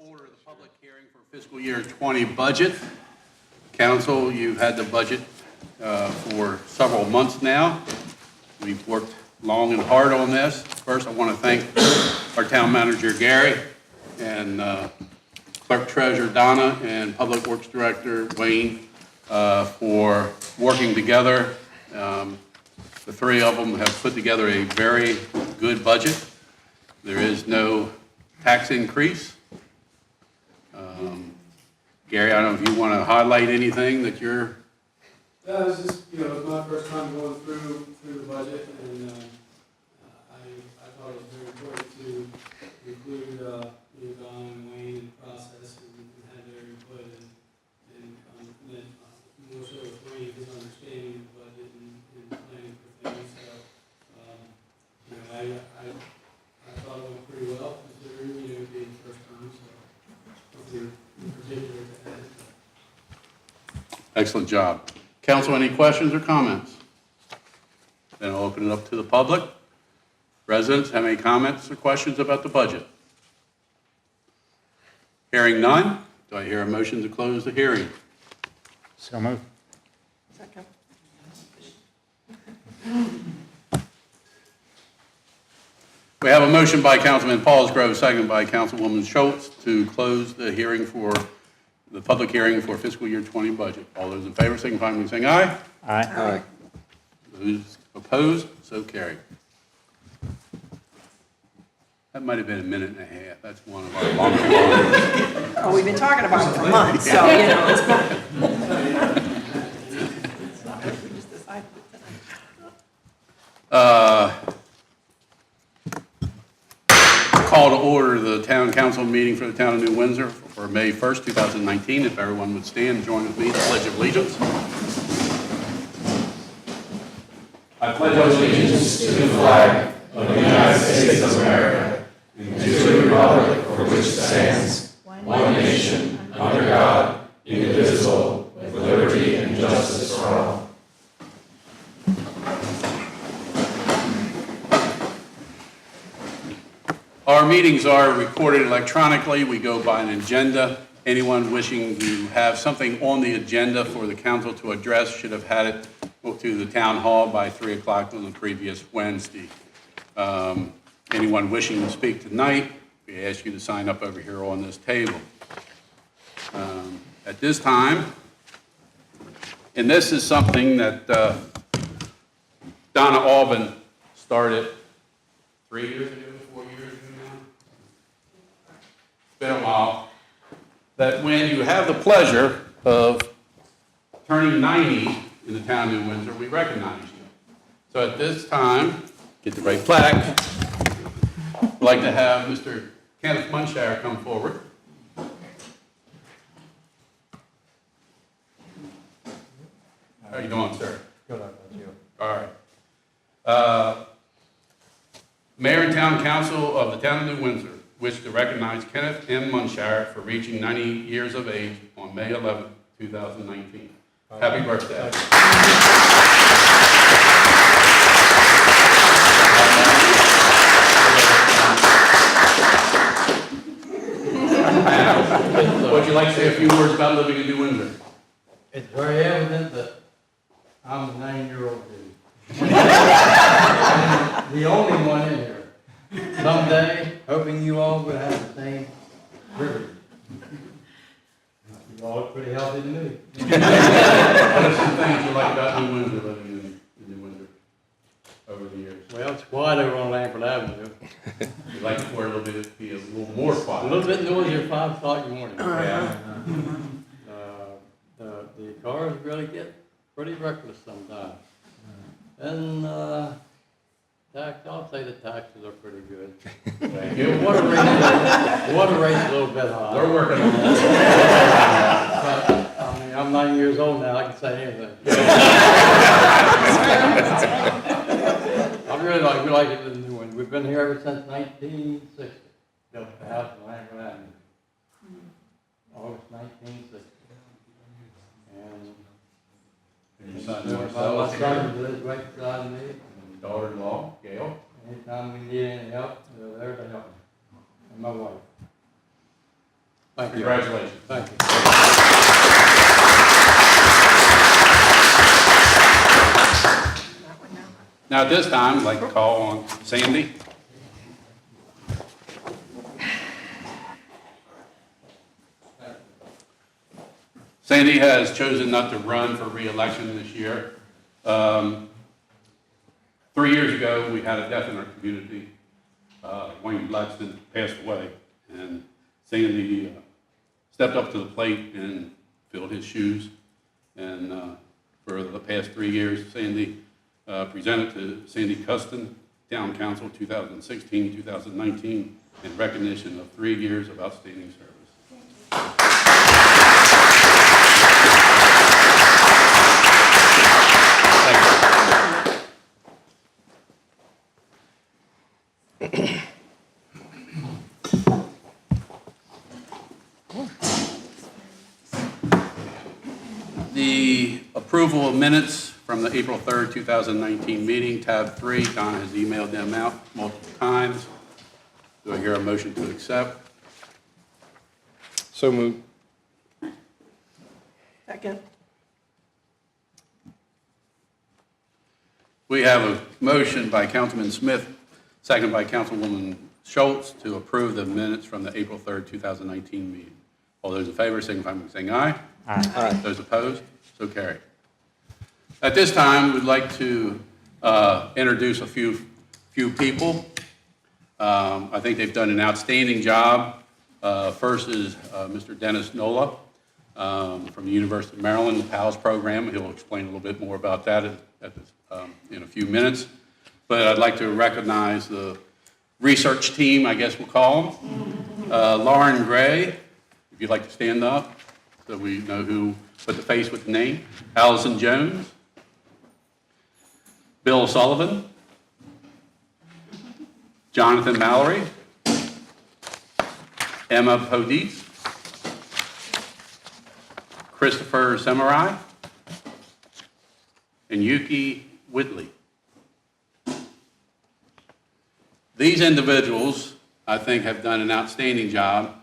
order the public hearing for fiscal year 20 budget. Council, you've had the budget for several months now. We've worked long and hard on this. First, I want to thank our town manager, Gary, and clerk treasurer, Donna, and public works director, Wayne, for working together. The three of them have put together a very good budget. There is no tax increase. Gary, I don't know if you want to highlight anything that you're... Yeah, it was just, it was my first time going through the budget, and I thought it was very important to include Don and Wayne in the process and have their input and more so with Wayne, his understanding of the budget and planning for things. So, I thought it went pretty well considering, it being the first time, so hopefully in particular to add. Excellent job. Council, any questions or comments? Then I'll open it up to the public. Residents, have any comments or questions about the budget? Hearing none, do I hear a motion to close the hearing? So moved. Second. We have a motion by Councilman Paulsgrove, second by Councilwoman Schultz, to close the hearing for the public hearing for fiscal year 20 budget. All those in favor, signify by saying aye. Aye. Those opposed, so carried. That might have been a minute and a half. That's one of our longer ones. Oh, we've been talking about it for months, so, it's fine. Call to order the town council meeting for the town of New Windsor for May 1st, 2019. If everyone would stand and join with me in the Pledge of Allegiance. I pledge allegiance to the flag of the United States of America and to the republic for which it stands, one nation, under God, indivisible, with liberty and justice for all. Our meetings are recorded electronically. We go by an agenda. Anyone wishing to have something on the agenda for the council to address should have had it to the town hall by 3 o'clock on the previous Wednesday. Anyone wishing to speak tonight, we ask you to sign up over here on this table. At this time, and this is something that Donna Albin started 3 years ago, 4 years ago now. It's been a while. That when you have the pleasure of turning 90 in the town of New Windsor, we recognize you. So at this time, get the right plaque. I'd like to have Mr. Kenneth Munshire come forward. How are you doing, sir? Good, how about you? All right. Mayor and Town Council of the Town of New Windsor wish to recognize Kenneth M. Munshire for reaching 90 years of age on May 11, 2019. Happy birthday. Would you like to say a few words about living in New Windsor? It's very evident that I'm a 9-year-old dude. The only one in here. Someday, hoping you all will have the same privilege. You all look pretty healthy to me. What are some things you like about New Windsor, living in New Windsor over the years? Well, it's quiet over on Lambert Avenue. You like it for a little bit, be a little more A quiet. little bit noisy at 5 o'clock in the morning. Yeah. The cars really get pretty reckless sometimes. And I'll say the taxes are pretty good. Thank The you. water rate's a little bit high. We're working on that. But, I mean, I'm 9 years old now, I can say anything. We like it in New England. We've been here ever since 1960. Built the house in Lambert Avenue. August 1960. And your son My Marcel, son lives right beside me. and daughter-in-law, Gail. Anytime we need any help, they're there to help me. And my wife. Congratulations. Thank you. Now, at this time, I'd like to call on Sandy. Sandy has chosen not to run for re-election this year. 3 years ago, we had a death in our community. Wayne Blackston passed away, and Sandy stepped up to the plate and filled his shoes. And for the past 3 years, Sandy presented to Sandy Custon, Town Council 2016-2019, in recognition of 3 years of outstanding service. The approval of minutes from the April 3rd, 2019 meeting, tab 3, Don has emailed them out multiple times. Do I hear a motion to accept? So moved. Second. We have a motion by Councilman Smith, second by Councilwoman Schultz, to approve the minutes from the April 3rd, 2019 meeting. All those in favor, signify by saying aye. Aye. Those opposed, so carried. At this time, we'd like to introduce a few people. I think they've done an outstanding job. First is Mr. Dennis Nola from the University of Maryland, the PALS program. He'll explain a little bit more about that in a few minutes. But I'd like to recognize the research team, I guess we'll call them. Lauren Gray, if you'd like to stand up so we know who put the face with the name. Allison Jones. Bill Sullivan. Jonathan Mallory. Emma Podese. Christopher Semarai. And Yuki Whitley. These individuals, I think, have done an outstanding job.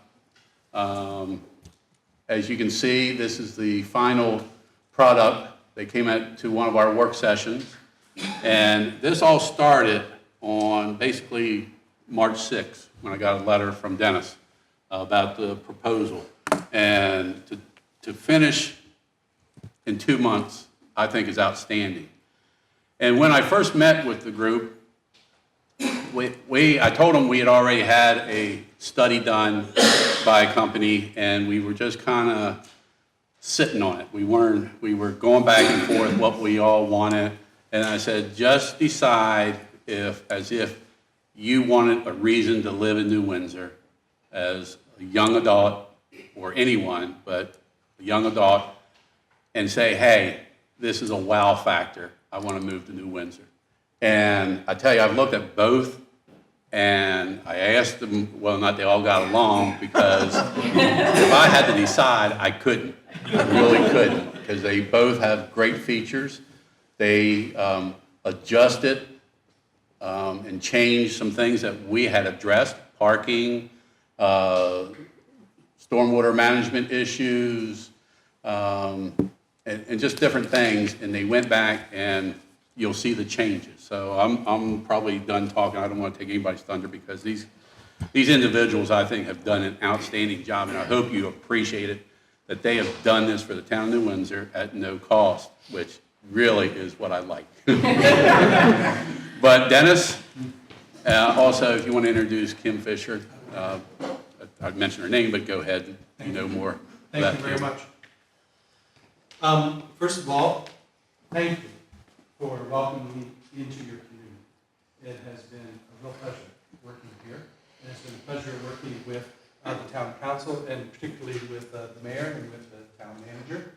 As you can see, this is the final product. They came out to one of our work sessions, and this all started on basically March 6th when I got a letter from Dennis about the proposal. And to finish in 2 months, I think is outstanding. And when I first met with the group, I told them we had already had a study done by a company, and we were just kind of sitting on it. We were going back and forth what we all wanted, and I said, just decide as if you wanted a reason to live in New Windsor as a young adult, or anyone, but a young adult, and say, hey, this is a wow factor. I want to move to New Windsor. And I tell you, I've looked at both, and I asked them whether or not they all got along, because if I had to decide, I couldn't. I really couldn't, because they both have great features. They adjusted and changed some things that we had addressed, parking, stormwater management issues, and just different things, and they went back, and you'll see the changes. So I'm probably done talking. I don't want to take anybody's thunder, because these individuals, I think, have done an outstanding job, and I hope you appreciate it, that they have done this for the town of New Windsor at no cost, which really is what I like. But Dennis, also, if you want to introduce Kim Fisher, I've mentioned her name, but go ahead, you know more. Thank you very much. First of all, thank you for welcoming me into your community. It has been a real pleasure working here, and it's been a pleasure working with the town council, and particularly with the mayor and with the town manager.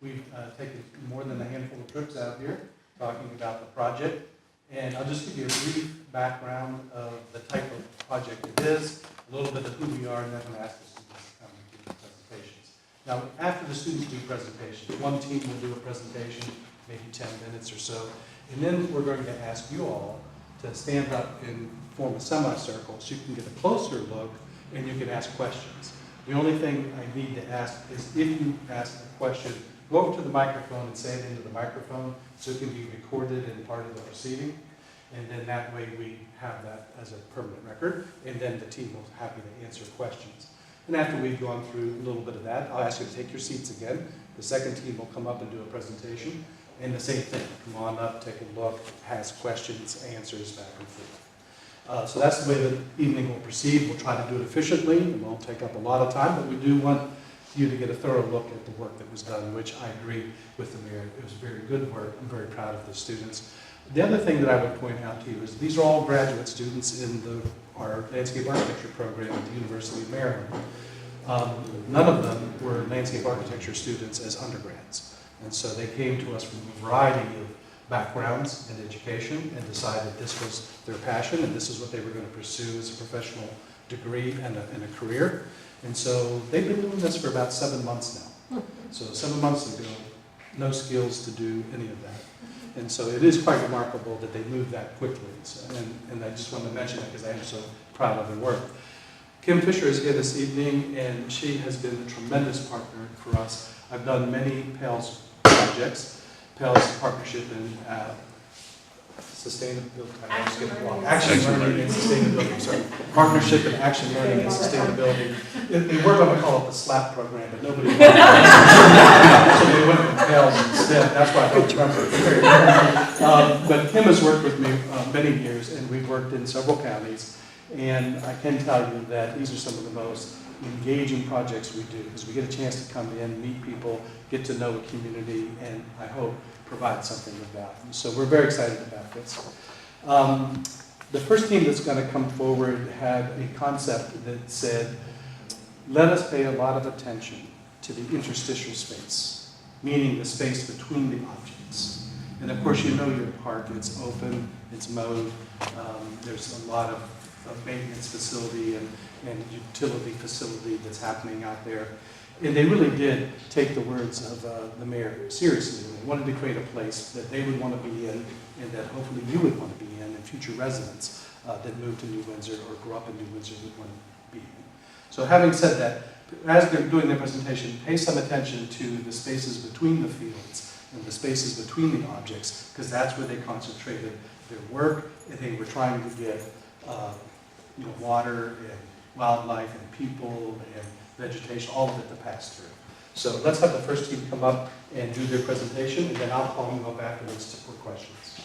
We've taken more than a handful of trips out here talking about the project, and I'll just give you a brief background of the type of project it is, a little bit of who we are, and then I'm going to ask the students to come and do the presentations. Now, after the students do presentations, one team will do a presentation, maybe 10 minutes or so, and then we're going to ask you all to stand up and form a semicircle so you can get a closer look and you can ask questions. The only thing I need to ask is if you ask a question, go over to the microphone and say it into the microphone so it can be recorded and part of the proceeding. And then that way we have that as a permanent record, and then the team will be happy to answer questions. And after we've gone through a little bit of that, I'll ask you to take your seats again. The second team will come up and do a presentation, and the same thing. Come on up, take a look, ask questions, answers, back and forth. So that's the way the evening will proceed. We'll try to do it efficiently. It won't take up a lot of time, but we do want you to get a thorough look at the work that was done, which I agree with the mayor. It was very good work. I'm very proud of the students. The other thing that I would point out to you is these are all graduate students in our landscape architecture program at the University of Maryland. None of them were landscape architecture students as undergrads. And so they came to us from a variety of backgrounds and education and decided this was their passion and this is what they were going to pursue as a professional degree and a career. And so they've been doing this for about 7 months now. So 7 months ago, no skills to do any of that. And so it is quite remarkable that they moved that quickly. So, and I just wanted to mention that because I am so proud of their work. Kim Fisher is here this evening, and she has been a tremendous partner for us. I've done many PALS projects, PALS partnership in sustainability, action learning and sustainability, sorry. Partnership in action learning and sustainability. They were going to call it the SLAP program, but nobody wanted it. So they went with PALS instead. That's why I don't remember. But Kim has worked with me many years, and we've worked in several counties. And I can tell you that these are some of the most engaging projects we do, because we get a chance to come in, meet people, get to know a community, and I hope provide something of value. So we're very excited about this. The first team that's going to come forward had a concept that said, let us pay a lot of attention to the interstitial space, meaning the space between the objects. And of course, you know your park, it's open, it's mowed, there's a lot of maintenance facility and utility facility that's happening out there. And they really did take the words of the mayor seriously. They wanted to create a place that they would want to be in and that hopefully you would want to be in, and future residents that move to New Windsor or grew up in New Windsor would want to be in. So having said that, as they're doing their presentation, pay some attention to the spaces between the fields and the spaces between the objects, because that's where they concentrated their work, and they were trying to get water and wildlife and people and vegetation, all of it to pass through. So let's have the first team come up and do their presentation, and then I'll call them up afterwards for questions.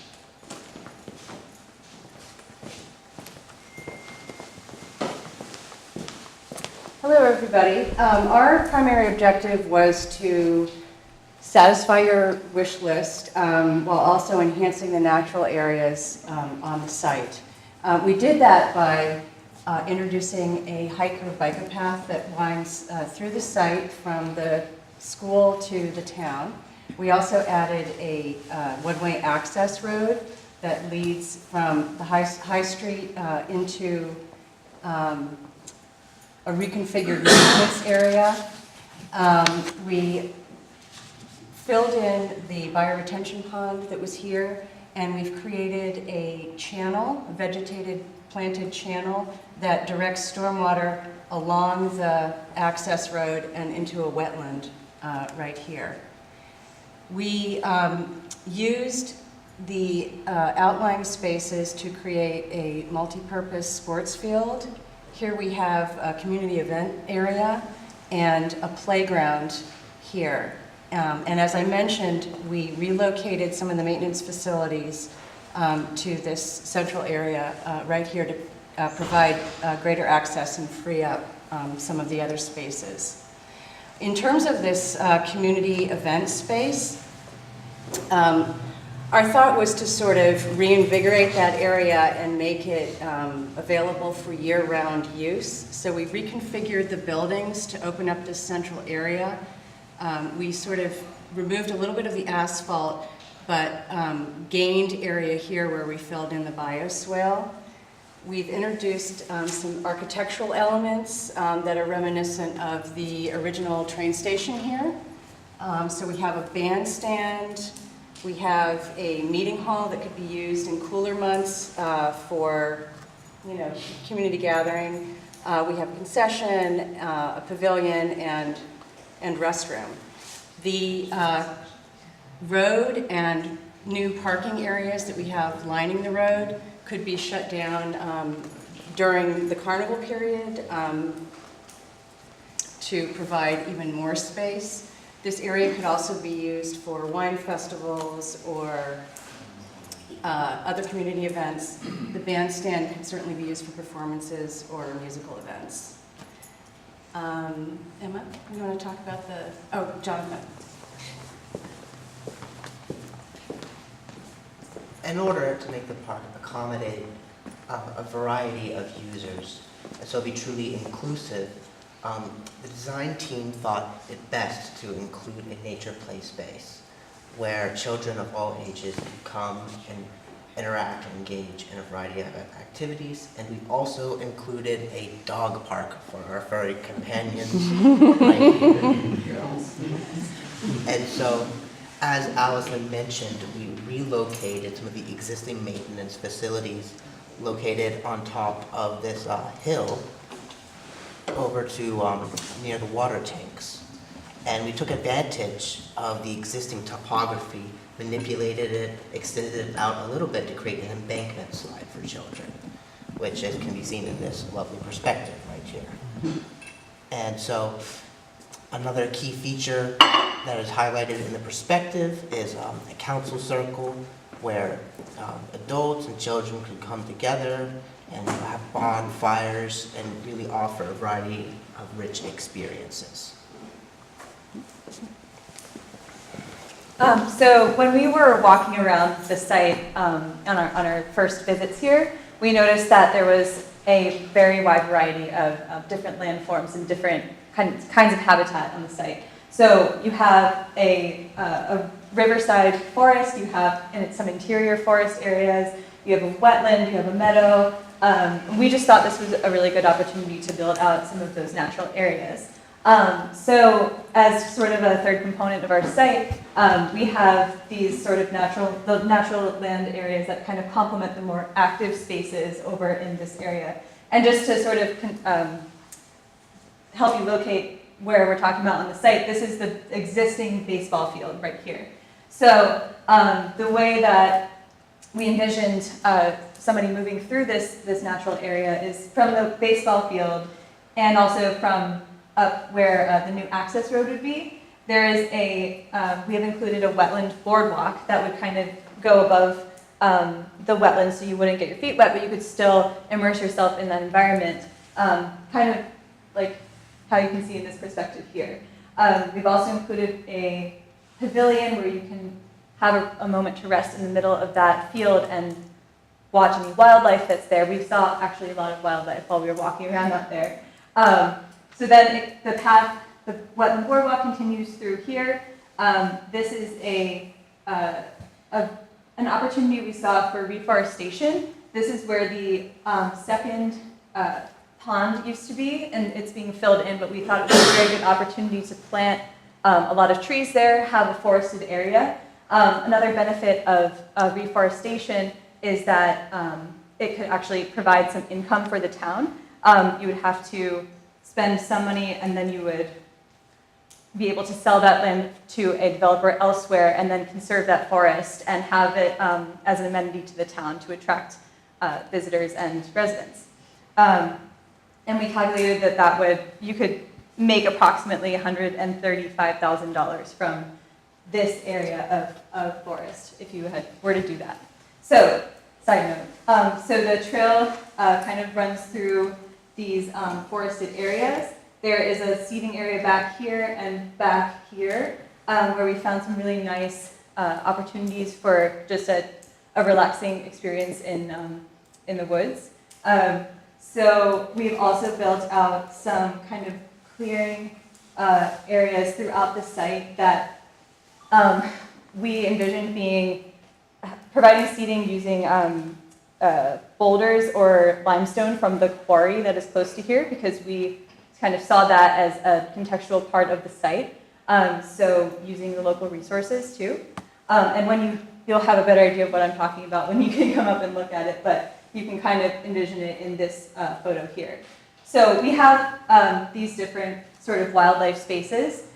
Hello, everybody. Our primary objective was to satisfy your wish list while also enhancing the natural areas on the site. We did that by introducing a hiker-biker path that winds through the site from the school to the town. We also added a one-way access road that leads from the High Street into a reconfigured maintenance area. We filled in the bioretention pond that was here, and we've created a channel, a vegetated planted channel that directs stormwater along the access road and into a wetland right here. We used the outlying spaces to create a multi-purpose sports field. Here we have a community event area and a playground here. And as I mentioned, we relocated some of the maintenance facilities to this central area right here to provide greater access and free up some of the other spaces. In terms of this community event space, our thought was to sort of reinvigorate that area and make it available for year-round use. So we reconfigured the buildings to open up this central area. We sort of removed a little bit of the asphalt, but gained area here where we filled in the bioswale. We've introduced some architectural elements that are reminiscent of the original train station here. So we have a bandstand. We have a meeting hall that could be used in cooler months for, community gathering. We have a concession, a pavilion, and restroom. The road and new parking areas that we have lining the road could be shut down during the carnival period to provide even more space. This area could also be used for wine festivals or other community events. The bandstand could certainly be used for performances or musical events. Emma, you want to talk about Jonathan? In order to make the park accommodate a variety of users, and so be truly inclusive, the design team thought it best to include a nature play space where children of all ages can come and interact and engage in a variety of activities. And we've also included a dog park for our furry companions. Right here. And so, as Allison mentioned, we relocated some of the existing maintenance facilities located on top of this hill over to near the water tanks. And we took advantage of the existing topography, manipulated it, extended it out a little bit to create an embankment slide for children, which as can be seen in this lovely perspective right here. And so another key feature that is highlighted in the perspective is a council circle where adults and children can come together and have bonfires and really offer a variety of rich experiences. So when we were walking around the site on our first visits here, we noticed that there was a very wide variety of different landforms and different kinds of habitat on the site. So you have a riverside forest, you have some interior forest areas, you have a wetland, you have a meadow. We just thought this was a really good opportunity to build out some of those natural areas. So as sort of a third component of our site, we have these sort of natural land areas that kind of complement the more active spaces over in this area. And just to sort of help you locate where we're talking about on the site, this is the existing baseball field right here. So the way that we envisioned somebody moving through this natural area is from the baseball field and also from up where the new access road would be. There is we have included a wetland boardwalk that would kind of go above the wetlands so you wouldn't get your feet wet, but you could still immerse yourself in that environment, kind of like how you can see in this perspective here. We've also included a pavilion where you can have a moment to rest in the middle of that field and watch any wildlife that's there. We saw actually a lot of wildlife while we were walking around out there. So then the wetland boardwalk continues through here. This is an opportunity we saw for reforestation. This is where the second pond used to be, and it's being filled in, but we thought it was a very good opportunity to plant a lot of trees there, have a forested area. Another benefit of reforestation is that it could actually provide some income for the town. You would have to spend some money and then you would be able to sell that land to a developer elsewhere and then conserve that forest and have it as an amenity to the town to attract visitors and residents. And we calculated that you could make approximately $135,000 from this area of forest if you were to do that. So, side note, so the trail kind of runs through these forested areas. There is a seating area back here and back here where we found some really nice opportunities for just a relaxing experience in the woods. So we've also built out some kind of clearing areas throughout the site that we envision providing seating using boulders or limestone from the quarry that is close to here, because we kind of saw that as a contextual part of the site. So using the local resources too. And you'll have a better idea of what I'm talking about when you can come up and look at it, but you can kind of envision it in this photo here. So we have these different sort of wildlife spaces.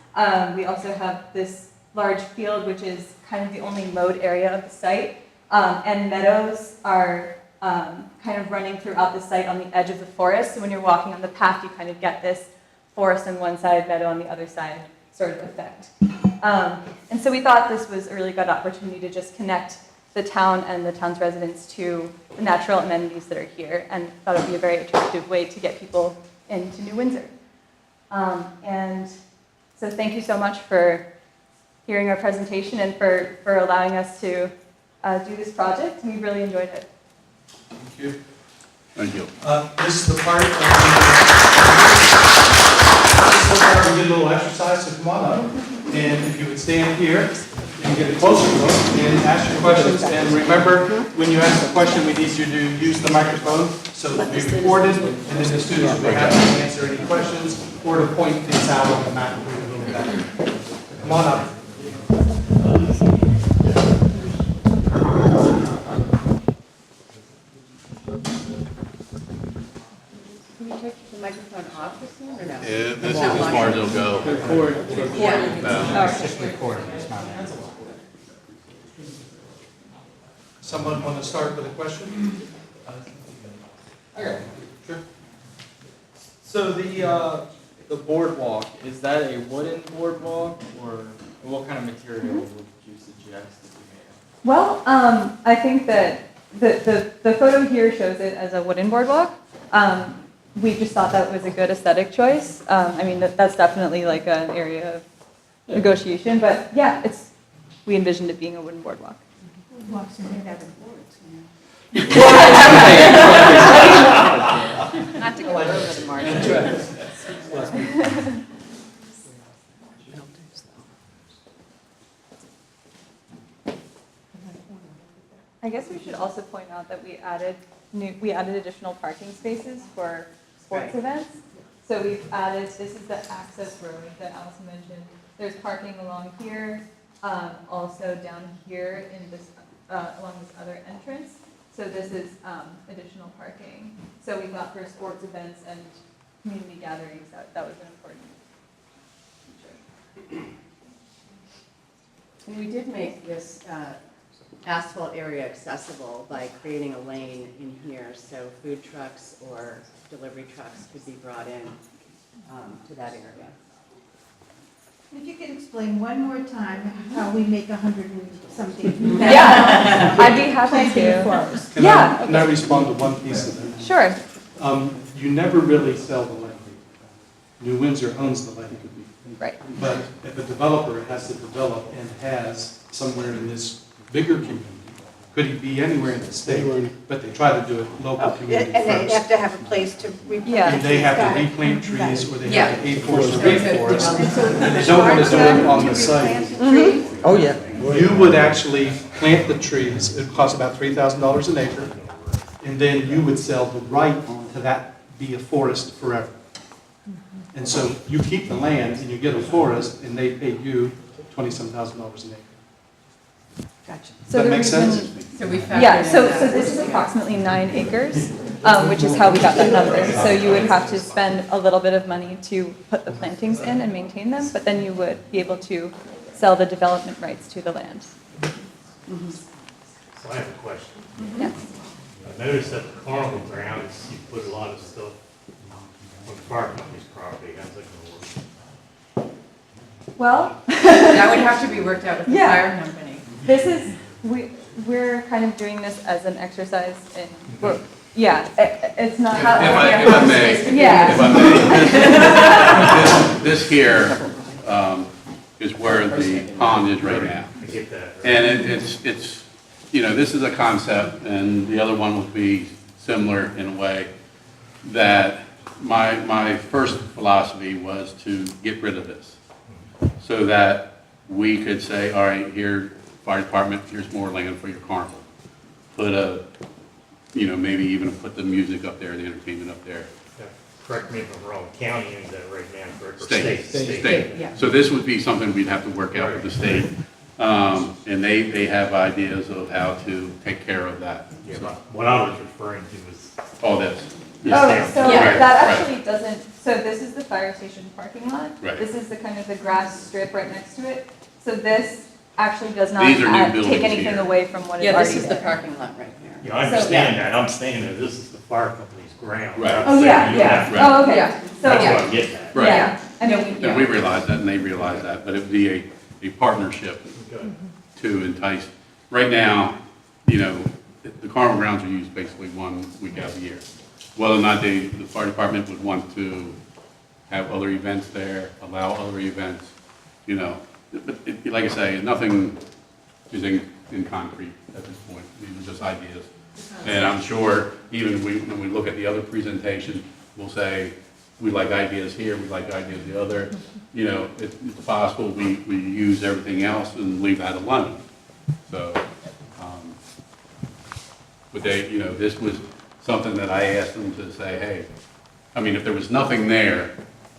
We also have this large field, which is kind of the only mowed area of the site. And meadows are kind of running throughout the site on the edge of the forest. So when you're walking on the path, you kind of get this forest on one side, meadow on the other side sort of effect. And so we thought this was a really good opportunity to just connect the town and the town's residents to the natural amenities that are here, and thought it would be a very attractive way to get people into New Windsor. And so thank you so much for hearing our presentation and for allowing us to do this project. We really enjoyed it. Thank you. Thank you. This is the part of we did a little exercise, so come on up. And if you would stand here and get a closer look and ask your questions. And remember, when you ask a question, we need you to use the microphone so that we recorded, and then the students will be happy to answer any questions or to point things out on the map a little better. Come on up. Can you take the microphone off this one or no? This is as far as it'll go. Someone want to start with a question? Okay. Sure. So the boardwalk, is that a wooden boardwalk, or what kind of material would you suggest that we make? Well, I think that the photo here shows it as a wooden boardwalk. We just thought that was a good aesthetic choice. I mean, that's definitely like an area of negotiation, but yeah, we envisioned it being a wooden boardwalk. Walks in there having boards, Not to go over the margin. I guess we should also point out that we added additional parking spaces for sports events. So we've added, this is the access road that Allison mentioned. There's parking along here, also down here in this, along this other entrance. So this is additional parking. So we thought for sports events and community gatherings, that was an important feature. And we did make this asphalt area accessible by creating a lane in here, so food trucks or delivery trucks could be brought in to that area. If you could explain one more time how we make 100 and something. Yeah, I'd be happy to. Can I respond to one piece of that? Sure. You never really sell the land. New Windsor owns the land. Right. But if a developer has to develop and has somewhere in this bigger community, could it be anywhere in the state, but they try to do it local community And they have first. to have a place to replant. Yeah. And they have to Got it. replant trees, or they Yeah. have to reforest or reforest, And so and they don't want to do it on the to site. replant the trees? Oh, yeah. You would actually plant the trees, it costs about $3,000 an acre, and then you would sell the right to that, be a forest forever. And so you keep the land and you get a forest, and they pay you $20-some thousand an acre. Gotcha. Does that make sense? So we factored Yeah, in so that. this is approximately 9 acres, which is how we got that number. So you would have to spend a little bit of money to put the plantings in and maintain them, but then you would be able to sell the development rights to the land. So I have a question. Yes. I noticed that the carnival grounds, you put a lot of stuff on the fire company's property. How's that gonna work? Well, That would have to be worked out with the Yeah. fire company. this is, we're kind of doing this as an exercise in, it's not. If I may. Yeah. If I may. This here is where the pond is right now. I get that. And it's, this is a concept, and the other one would be similar in a way, that my first philosophy was to get rid of this, so that we could say, all right, here, fire department, here's more land for your carnival. Put maybe even put the music up there, the entertainment up there. Correct me if I'm wrong, county owns that right now, correct? Or State. Yeah. So this would be something we'd have to work out with the state. And they have ideas of how to take care of that. Yeah, but what I was referring to was All this. Oh, so Right, that right. actually fire station parking lot. Right. This is the kind of the grass strip right next to it. So this actually does not These are new take buildings anything here. away from what is Yeah, already this is the there. parking lot right here. Yeah, I understand that, I'm saying that this is the fire company's ground. Right. I'm Oh, saying yeah, you yeah. have- Right. Oh, okay. Yeah. So, That's yeah. what I'm getting at. Right. Yeah. I mean, And we realize that, and they realize that, but it'd be a partnership Okay. to entice. Right now, you know, the carnival grounds are used basically 1 week out of the year. Whether or not the fire department would want to have other events there, allow other events, you know, but like I say, nothing is in concrete at this point. These are just ideas. And I'm sure even when we look at the other presentation, we'll say, we like ideas here, we like ideas the other. You know, it's possible we use everything else and leave that alone. So, but they, you know, this was something that I asked them to say, hey, I mean, if there was nothing there,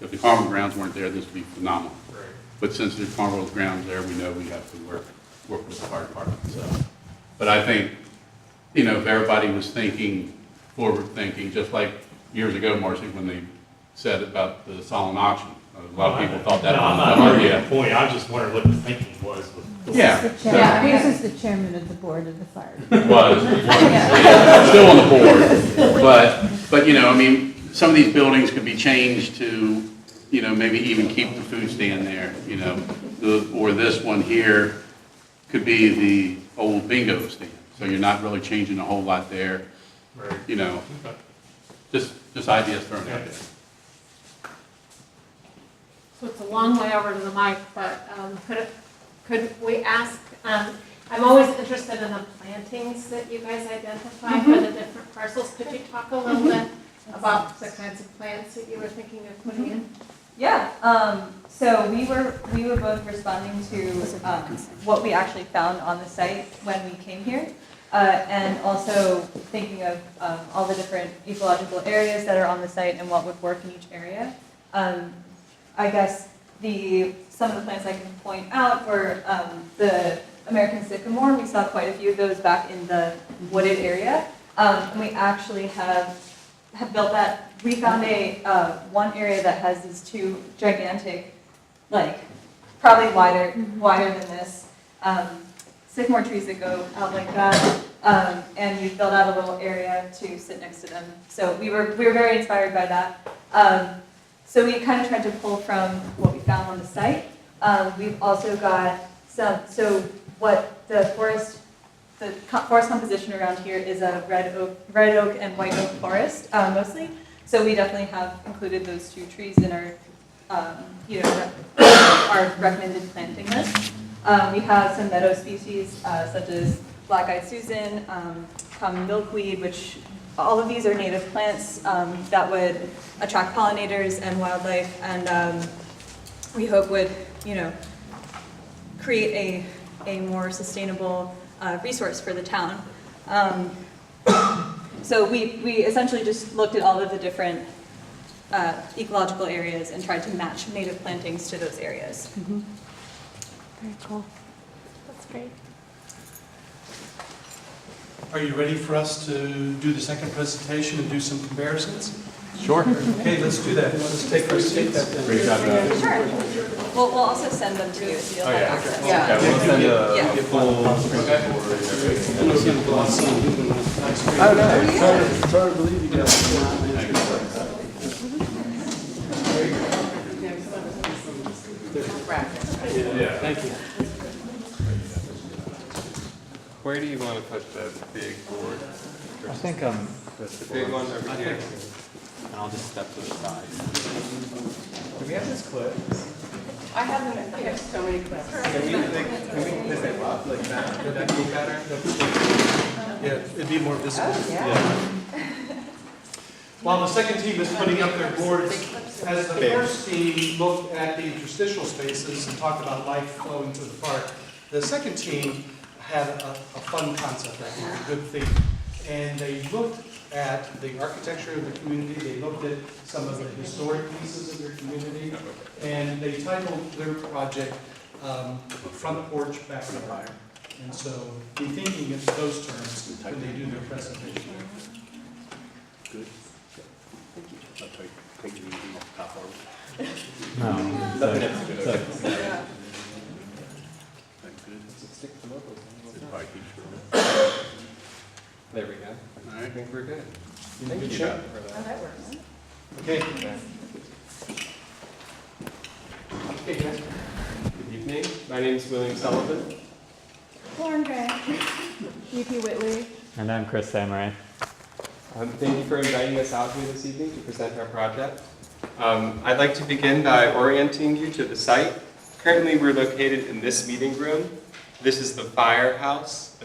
if the carnival grounds weren't there, this would be phenomenal. Right. But since there's carnival grounds there, we know we have to work with the fire department, so. But I think, you know, if everybody was thinking, forward thinking, just like years ago, Marcy, when they said about the silent auction. A lot of people thought that No, I'm was not a good arguing idea. the point, I'm just wondering what the thinking was with. Yeah. This is the chairman, this is the chairman of the board of the fire. Was, still on the board, but, you know, I mean, some of these buildings could be changed to, you know, maybe even keep the food stand there, you know, or this one here could be the old bingo stand, so you're not really changing a whole lot there, Right. you know, Okay. just ideas thrown out there. So it's a long way over to the mic, but could we ask, I'm always interested in the plantings that you guys identify for the different parcels. Could you talk a little bit about the kinds of plants that you were thinking of putting in? Yeah, so we were both responding to what we actually found on the site when we came here, and also thinking of all the different ecological areas that are on the site and what would work in each area. I guess some of the plants I can point out were the American sycamore. We saw quite a few of those back in the wooded area. And we actually have built that. We found one area that has these two gigantic, like probably wider than this, sycamore trees that go out like that. And we built out a little area to sit next to them. So we were very inspired by that. So we kind of tried to pull from what we found on the site. We've also got so what the forest composition around here is a red oak and white oak forest, mostly. So we definitely have included those two trees in our, our recommended planting list. We have some meadow species, such as black-eyed Susan, common milkweed, which all of these are native plants that would attract pollinators and wildlife, and we hope would, create a more sustainable resource for the town. So we essentially just looked at all of the different ecological areas and tried to match native plantings to those areas. Very cool. That's great. Are you ready for us to do the second presentation and do some comparisons? Sure. Okay, let's do that. Let's take our seats. Great job, guys. Sure. We'll also send them to you so you'll have access. Yeah. Okay, we'll send Yeah. a full. Oh, no. It's hard to believe you guys. Thank you. Where do you want to put the big board? I think The big one over here? and I'll just step to the side. Do we have this clip? I have so many clips. Can we put it up like that? Would that be better? Yeah, it'd be more visible. Oh, yeah. While the second team is putting up their boards, as the first team looked at the interstitial spaces and talked about life flowing through the park, the second team had a fun concept, I think, a good theme. And they looked at the architecture of the community, they looked at some of the historic pieces of their community, and they titled their project Front Porch Backyard. And so be thinking in those terms when they do their presentation. Good. I'll take it. Take it easy, top over. No. Nothing else to do. That good? Stick to the locals. It probably keeps you. There we go. All I right. think we're good. Thank Thank you. you. Oh, that works. Okay. Hey guys. Good evening. My name is William Sullivan. Lauren Gray. E.P. Whitley. And I'm Chris Samurai. Thank you for inviting us out here this evening to present our project. I'd like to begin by orienting you to the site. Currently, we're located in this meeting room. This is the firehouse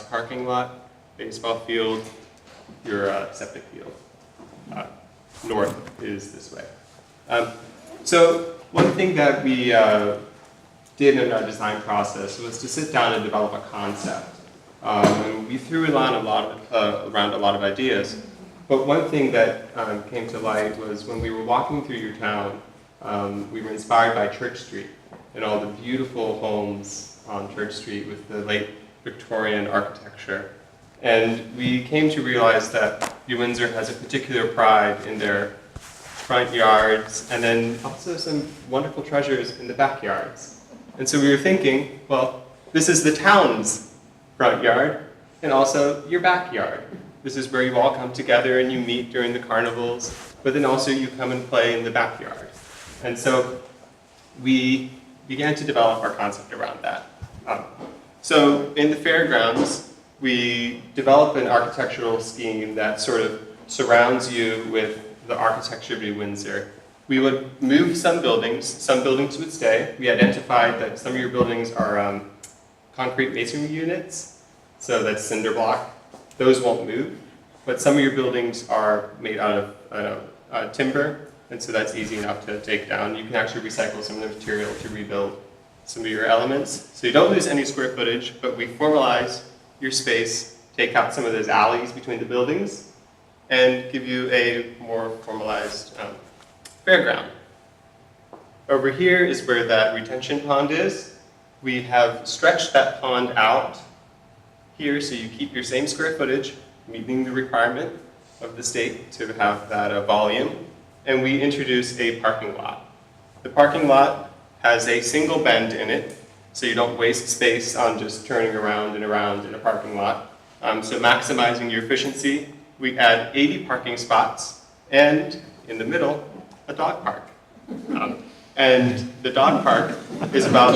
parking lot, baseball field, your septic field. North is this way. So one thing that we did in our design process was to sit down and develop a concept. And we threw around a lot of ideas. But one thing that came to light was when we were walking through your town, we were inspired by Church Street and all the beautiful homes on Church Street with the late Victorian architecture. And we came to realize that New Windsor has a particular pride in their front yards and then also some wonderful treasures in the backyards. And so we were thinking, well, this is the town's front yard and also your backyard. This is where you all come together and you meet during the carnivals, but then also you come and play in the backyard. And so we began to develop our concept around that. So in the fairgrounds, we develop an architectural scheme that sort of surrounds you with the architecture of New Windsor. We would move some buildings would stay. We identified that some of your buildings are concrete masonry units, so that's cinder block. Those won't move, but some of your buildings are made out of timber, and so that's easy enough to take down. You can actually recycle some of the material to rebuild some of your elements. So you don't lose any square footage, but we formalize your space, take out some of those alleys between the buildings, and give you a more formalized fairground. Over here is where that retention pond is. We have stretched that pond out here so you keep your same square footage, meeting the requirement of the state to have that volume, and we introduce a parking lot. The parking lot has a single bend in it, so you don't waste space on just turning around and around in a parking lot. So maximizing your efficiency, we add 80 parking spots, and in the middle, a dog park. And the dog park is about...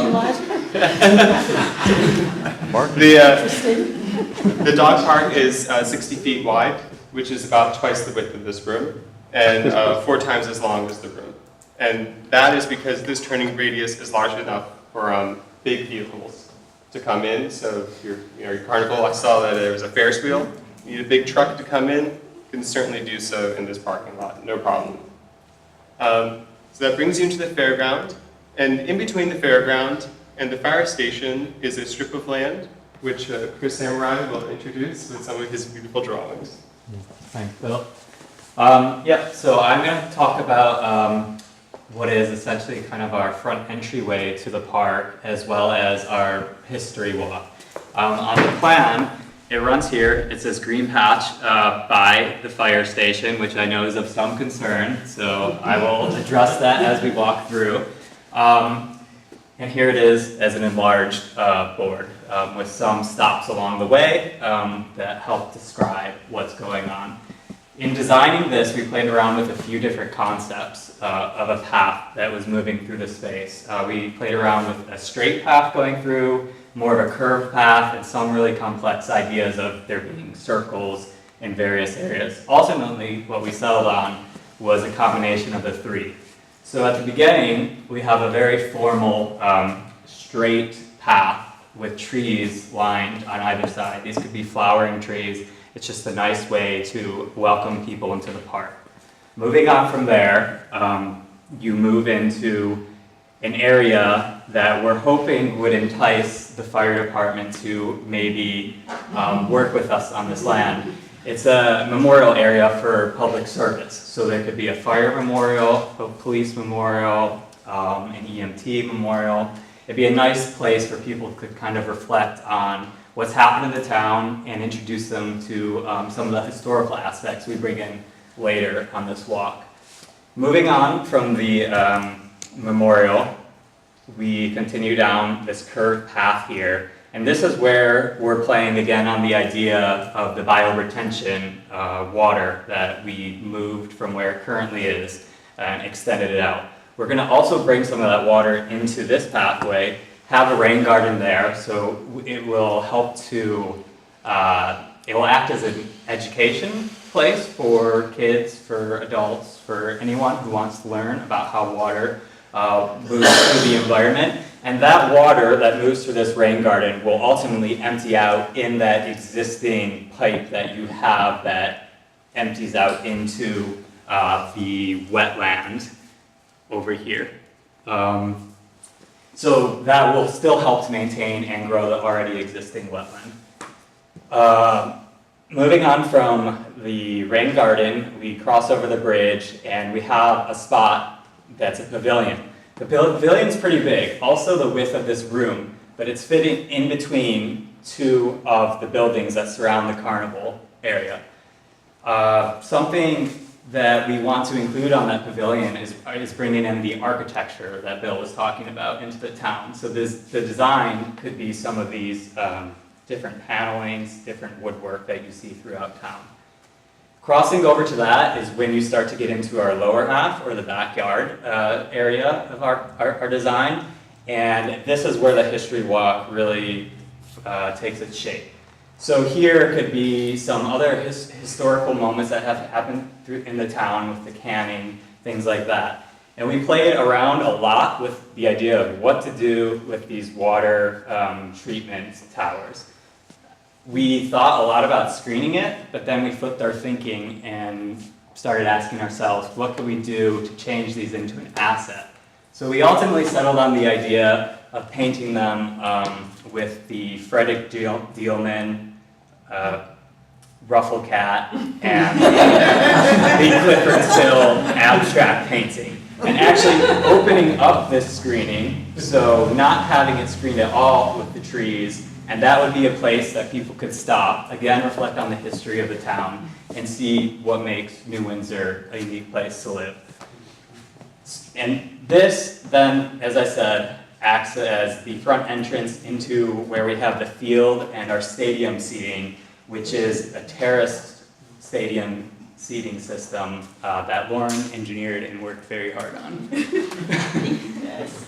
The dog park is 60 feet wide, which is about twice the width of this room, and 4 times as long as the room. And that is because this turning radius is large enough for big vehicles to come in. So if your carnival, I saw that there was a Ferris wheel. You need a big truck to come in, you can certainly do so in this parking lot, no problem. So that brings you into the fairground, and in between the fairground and the fire station is a strip of land, which Chris Samurai will introduce with some of his beautiful drawings. Thanks, Bill. So I'm going to talk about what is essentially kind of our front entryway to the park, as well as our history walk. On the plan, it runs here. It says green patch by the fire station, which I know is of some concern, so I will address that as we walk through. And here it is as an enlarged board with some stops along the way that help describe what's going on. In designing this, we played around with a few different concepts of a path that was moving through the space. We played around with a straight path going through, more of a curved path, and some really complex ideas of there being circles in various areas. Ultimately, what we settled on was a combination of the 3. So at the beginning, we have a very formal straight path with trees lined on either side. These could be flowering trees. It's just a nice way to welcome people into the park. Moving on from there, you move into an area that we're hoping would entice the fire department to maybe work with us on this land. It's a memorial area for public service. So there could be a fire memorial, a police memorial, an EMT memorial. It'd be a nice place where people could kind of reflect on what's happened in the town and introduce them to some of the historical aspects we bring in later on this walk. Moving on from the memorial, we continue down this curved path here. And this is where we're playing again on the idea of the bioretention water that we moved from where it currently is and extended it out. We're going to also bring some of that water into this pathway, have a rain garden there, so it will help to, it will act as an education place for kids, for adults, for anyone who wants to learn about how water moves through the environment. And that water that moves through this rain garden will ultimately empty out in that existing pipe that you have that empties out into the wetland over here. So that will still help to maintain and grow the already existing wetland. Moving on from the rain garden, we cross over the bridge and we have a spot that's a pavilion. The pavilion's pretty big, also the width of this room, but it's fitting in between two of the buildings that surround the carnival area. Something that we want to include on that pavilion is bringing in the architecture that Bill was talking about into the town. So the design could be some of these different panelings, different woodwork that you see throughout town. Crossing over to that is when you start to get into our lower half, or the backyard area of our design. And this is where the history walk really takes its shape. So here could be some other historical moments that have happened in the town with the canning, things like that. And we played around a lot with the idea of what to do with these water treatment towers. We thought a lot about screening it, but then we flipped our thinking and started asking ourselves, what could we do to change these into an asset? So we ultimately settled on the idea of painting them with the Frederick Dielman Ruffle Cat and the Clifford Still abstract painting. And actually opening up this screening, so not having it screened at all with the trees, and that would be a place that people could stop, again, reflect on the history of the town, and see what makes New Windsor a unique place to live. And this then, as I said, acts as the front entrance into where we have the field and our stadium seating, which is a terraced stadium seating system that Lauren engineered and worked very hard on. Yes.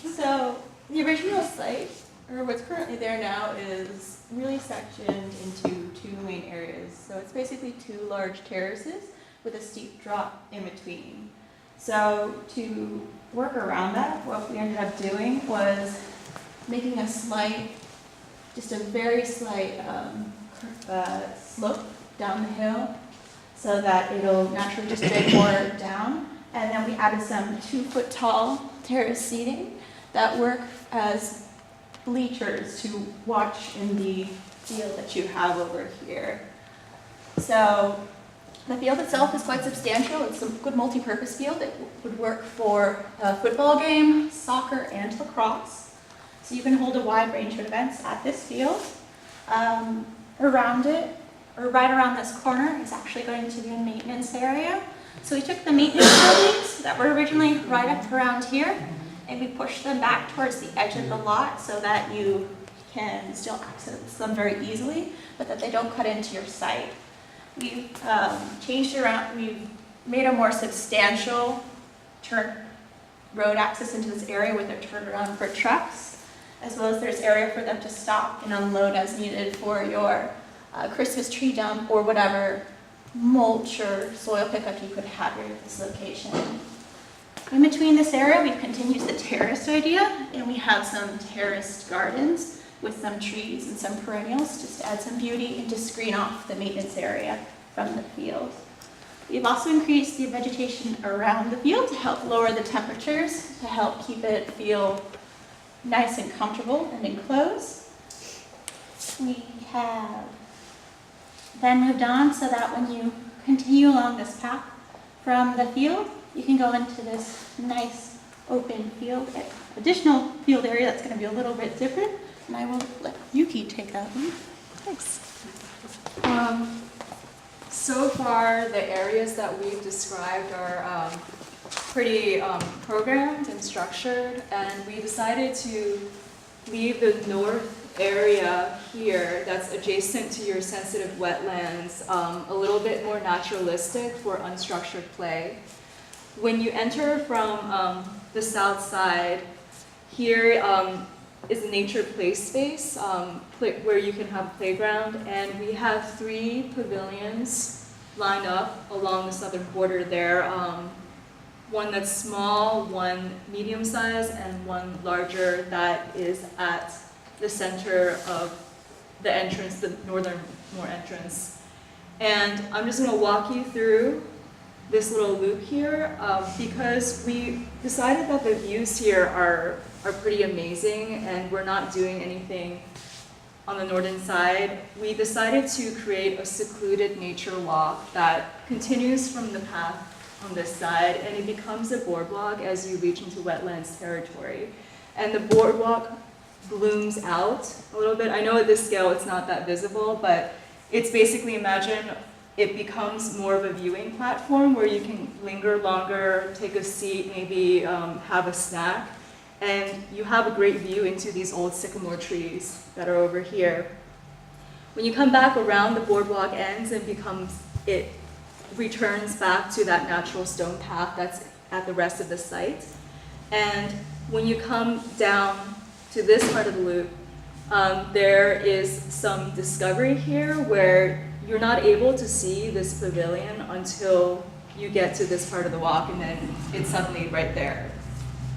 So the original site, or what's currently there now, is really sectioned into two main areas. So it's basically two large terraces with a steep drop in between. So to work around that, what we ended up doing was making a slight, just a very slight slope down the hill so that it'll naturally just drain more down. And then we added some 2-foot tall terrace seating that work as bleachers to watch in the field that you have over here. So the field itself is quite substantial. It's a good multi-purpose field. It would work for a football game, soccer, and lacrosse. So you can hold a wide range of events at this field. Around it, or right around this corner, is actually going to be a maintenance area. So we took the maintenance buildings that were originally right up around here, and we pushed them back towards the edge of the lot so that you can still access them very easily, but that they don't cut into your site. We've changed around, we've made a more substantial road access into this area with a turnaround for trucks, as well as there's area for them to stop and unload as needed for your Christmas tree dump or whatever mulch or soil pickup you could have here at this location. In between this area, we've continued the terraced idea, and we have some terraced gardens with some trees and some perennials just to add some beauty and to screen off the maintenance area from the field. We've also increased the vegetation around the field to help lower the temperatures, to help keep it feel nice and comfortable and enclosed. We have then moved on so that when you continue along this path from the field, you can go into this nice open field, additional field area that's going to be a little bit different, and I will let Yuki take that one. Thanks. So far, the areas that we've described are pretty programmed and structured, and we decided to leave the north area here that's adjacent to your sensitive wetlands a little bit more naturalistic for unstructured play. When you enter from the south side, here is a nature play space where you can have a playground, and we have 3 pavilions lined up along the southern border there. One that's small, one medium size, and one larger that is at the center of the entrance, the northern entrance. And I'm just gonna walk you through this little loop here because we decided that the views here are pretty amazing, and we're not doing anything on the northern side. We decided to create a secluded nature walk that continues from the path on this side, and it becomes a boardwalk as you reach into wetlands territory. And the boardwalk blooms out a little bit. I know at this scale it's not that visible, but it's basically, imagine it becomes more of a viewing platform where you can linger longer, take a seat, maybe have a snack, and you have a great view into these old sycamore trees that are over here. When you come back around, the boardwalk ends and it returns back to that natural stone path that's at the rest of the site. And when you come down to this part of the loop, there is some discovery here where you're not able to see this pavilion until you get to this part of the walk, and then it's suddenly right there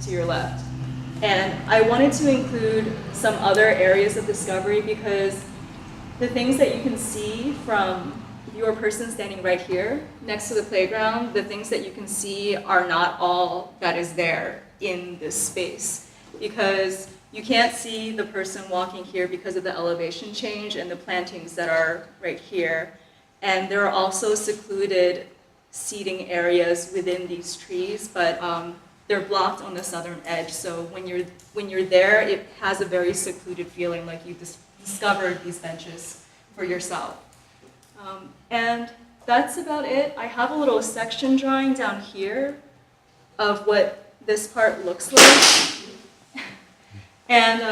to your left. And I wanted to include some other areas of discovery because the things that you can see from your person standing right here next to the playground, the things that you can see are not all that is there in this space, because you can't see the person walking here because of the elevation change and the plantings that are right here. And there are also secluded seating areas within these trees, but they're blocked on the southern edge. So when you're there, it has a very secluded feeling, like you discovered these benches for yourself. And that's about it. I have a little section drawing down here of what this part looks like. And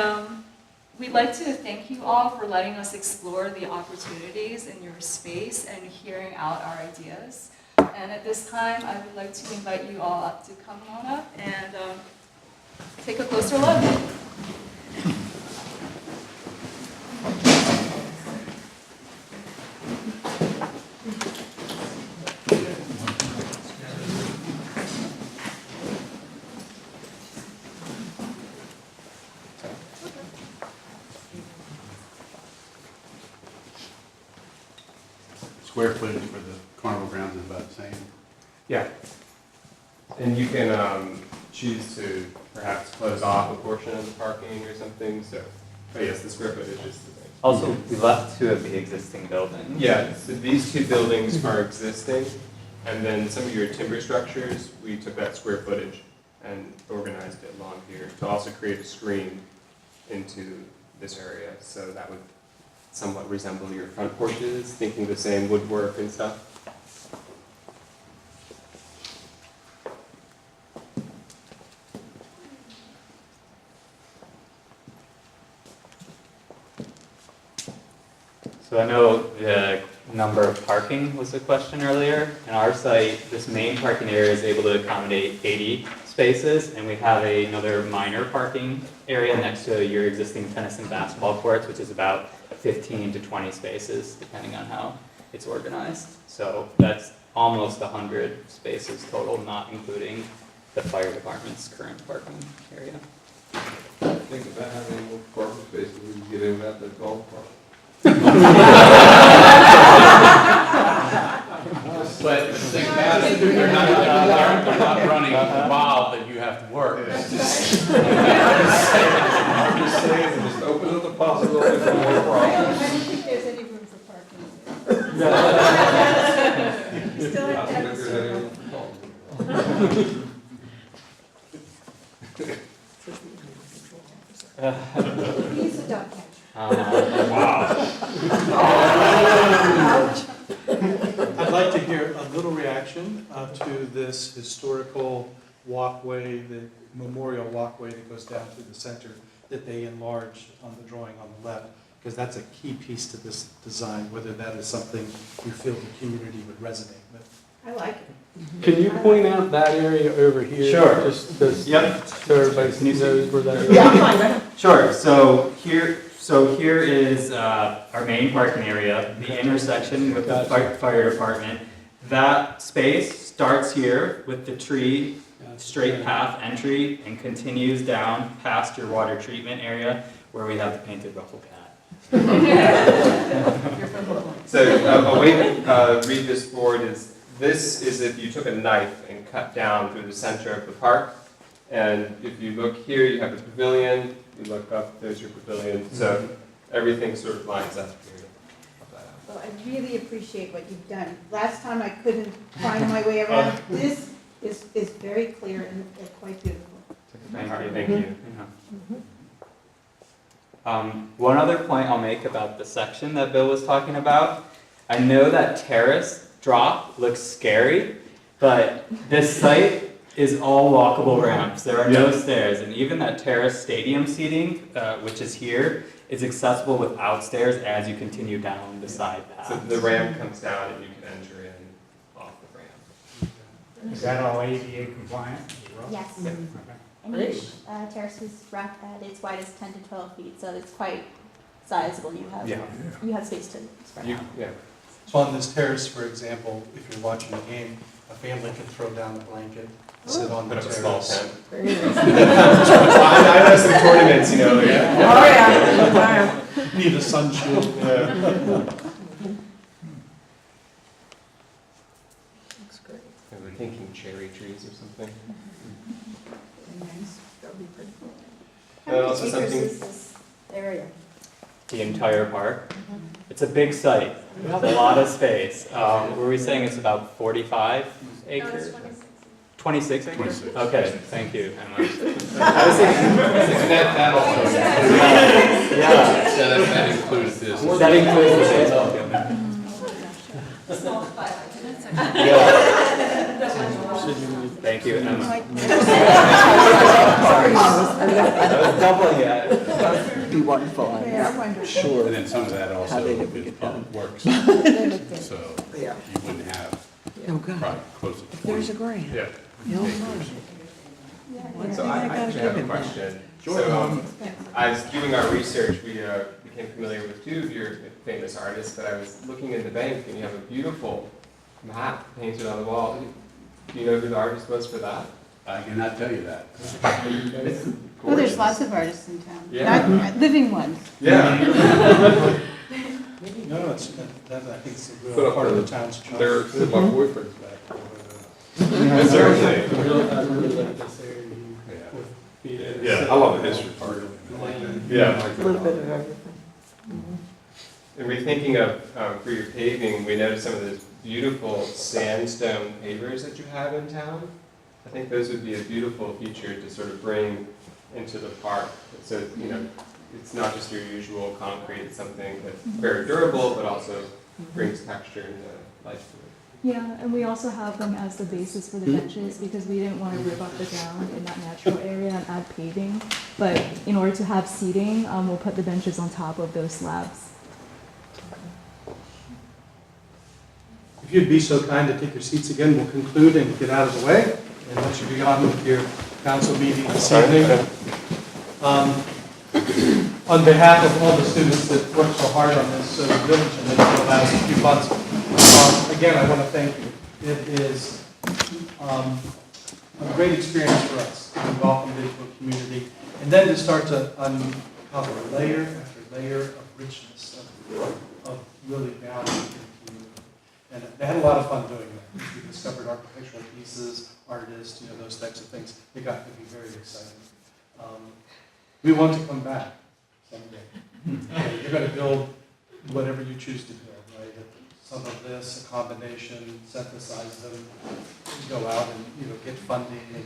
we'd like to thank you all for letting us explore the opportunities in your space and hearing out our ideas. And at this time, I would like to invite you all up to come on up and take a closer look. Square footage for the carnival grounds is about the same. Yeah. And you can choose to perhaps close off a portion of the parking or something, so, but yes, the square footage is the same. Also, we left 2 of the existing buildings. Yeah, so these 2 buildings are existing, and then some of your timber structures, we took that square footage and organized it along here to also create a screen into this area, so that would somewhat resemble your front porches, thinking the same woodwork and stuff. So I know the number of parking was a question earlier. In our site, this main parking area is able to accommodate 80 spaces, and we have another minor parking area next to your existing tennis and basketball courts, which is about 15 to 20 spaces, depending on how it's organized. So that's almost 100 spaces total, not including the fire department's current parking area. Think about how many more parking spaces we can get in without the golf cart. But the thing about it, they're not running wild that you have to work. I'm just saying, just open up the possibility for more I problems. don't think there's any room for parking there. Still I have don't think tennis. there's any room for parking. He's a dog catcher. Wow. Ouch. little reaction to this historical walkway, the memorial walkway that goes down through the center that they enlarged on the drawing on the left, because that's a key piece to this design, whether that is something you feel the community would resonate with. I like it. Can you point out that area over here? Sure. Just Yep. so everybody knows where that is. Yeah, I'm fine, go ahead. Sure, so here is our main parking area, the intersection with the fire department. That space starts here with the tree, straight path entry, and continues down past your water treatment area where we have the painted ruffle cat. So a way to read this board is, this is if you took a knife and cut down through the center of the park. And if you look here, you have the pavilion, you look up, there's your pavilion. So everything sort of lines up here. Well, I really appreciate what you've done. Last time I couldn't find my way around. This is very clear and quite beautiful. Thank you. One other point I'll make about the section that Bill was talking about. I know that terrace drop looks scary, but this site is all walkable ramps. There are no stairs, and even that terrace stadium seating, which is here, is accessible without stairs as you continue down the side path. So the ramp comes down and you can enter in off the ramp. Is that all ADA compliant? Yes. Yeah. And each terrace is wrapped at its widest 10 to 12 feet, so it's quite sizable. You have space to spread out. Yeah. So on this terrace, for example, if you're watching a game, a family can throw down a blanket, sit on the Put up a terrace. small tent. I know some tournaments, you know. Need a sun shield. Looks great. We're thinking cherry trees or something. How many Also acres something- is this area? The entire park. It's a big site, a lot of space. Were we saying it's about 45 acres? 26 acres? 26. Okay, thank you, Emma. I was thinking that also. Yeah. So that includes this. That includes the baseball field. Thank you, Emma. Sorry. I was doubling it. That'd be wonderful. Sure. And then some of that also is public works. So you wouldn't have probably close to 20. There's a grant. Yeah. Yeah. So I actually have a question. So as doing our research, we became familiar with two of your famous artists, but I was looking in the bank and you have a beautiful map painted on the wall. Do you know who the artist was for that? I cannot tell you that. Well, there's lots of artists in town. Yeah. Not living ones. Yeah. No, I think it's a real part of the town's charm. They're my boyfriend's back. Certainly. I really like this area. Yeah, I love the history part of it. Yeah. A little bit of everything. And we're thinking of, for your paving, we noticed some of those beautiful sandstone pavers that you have in town. I think those would be a beautiful feature to sort of bring into the park. So, you know, it's not just your usual concrete, it's something that's very durable, but also brings texture and life to it. Yeah, and we also have them as the basis for the benches because we didn't want to rip up the ground in that natural area and add paving. But in order to have seating, we'll put the benches on top of those slabs. If you'd be so kind to take your seats again, we'll conclude and get out of the way and let you be on with your council meeting this evening. On behalf of all the students that worked so hard on this village and the last few months, again, I want to thank you. It is a great experience for us to be welcomed into a community and then to start to uncover layer after layer of richness, of really value in the community. And they had a lot of fun doing that. We discovered architectural pieces, artists, those types of things. It got to be very exciting. We want to come back someday. You're going to build whatever you choose to build, right? Some of this, a combination, synthesize them, go out and get funding. And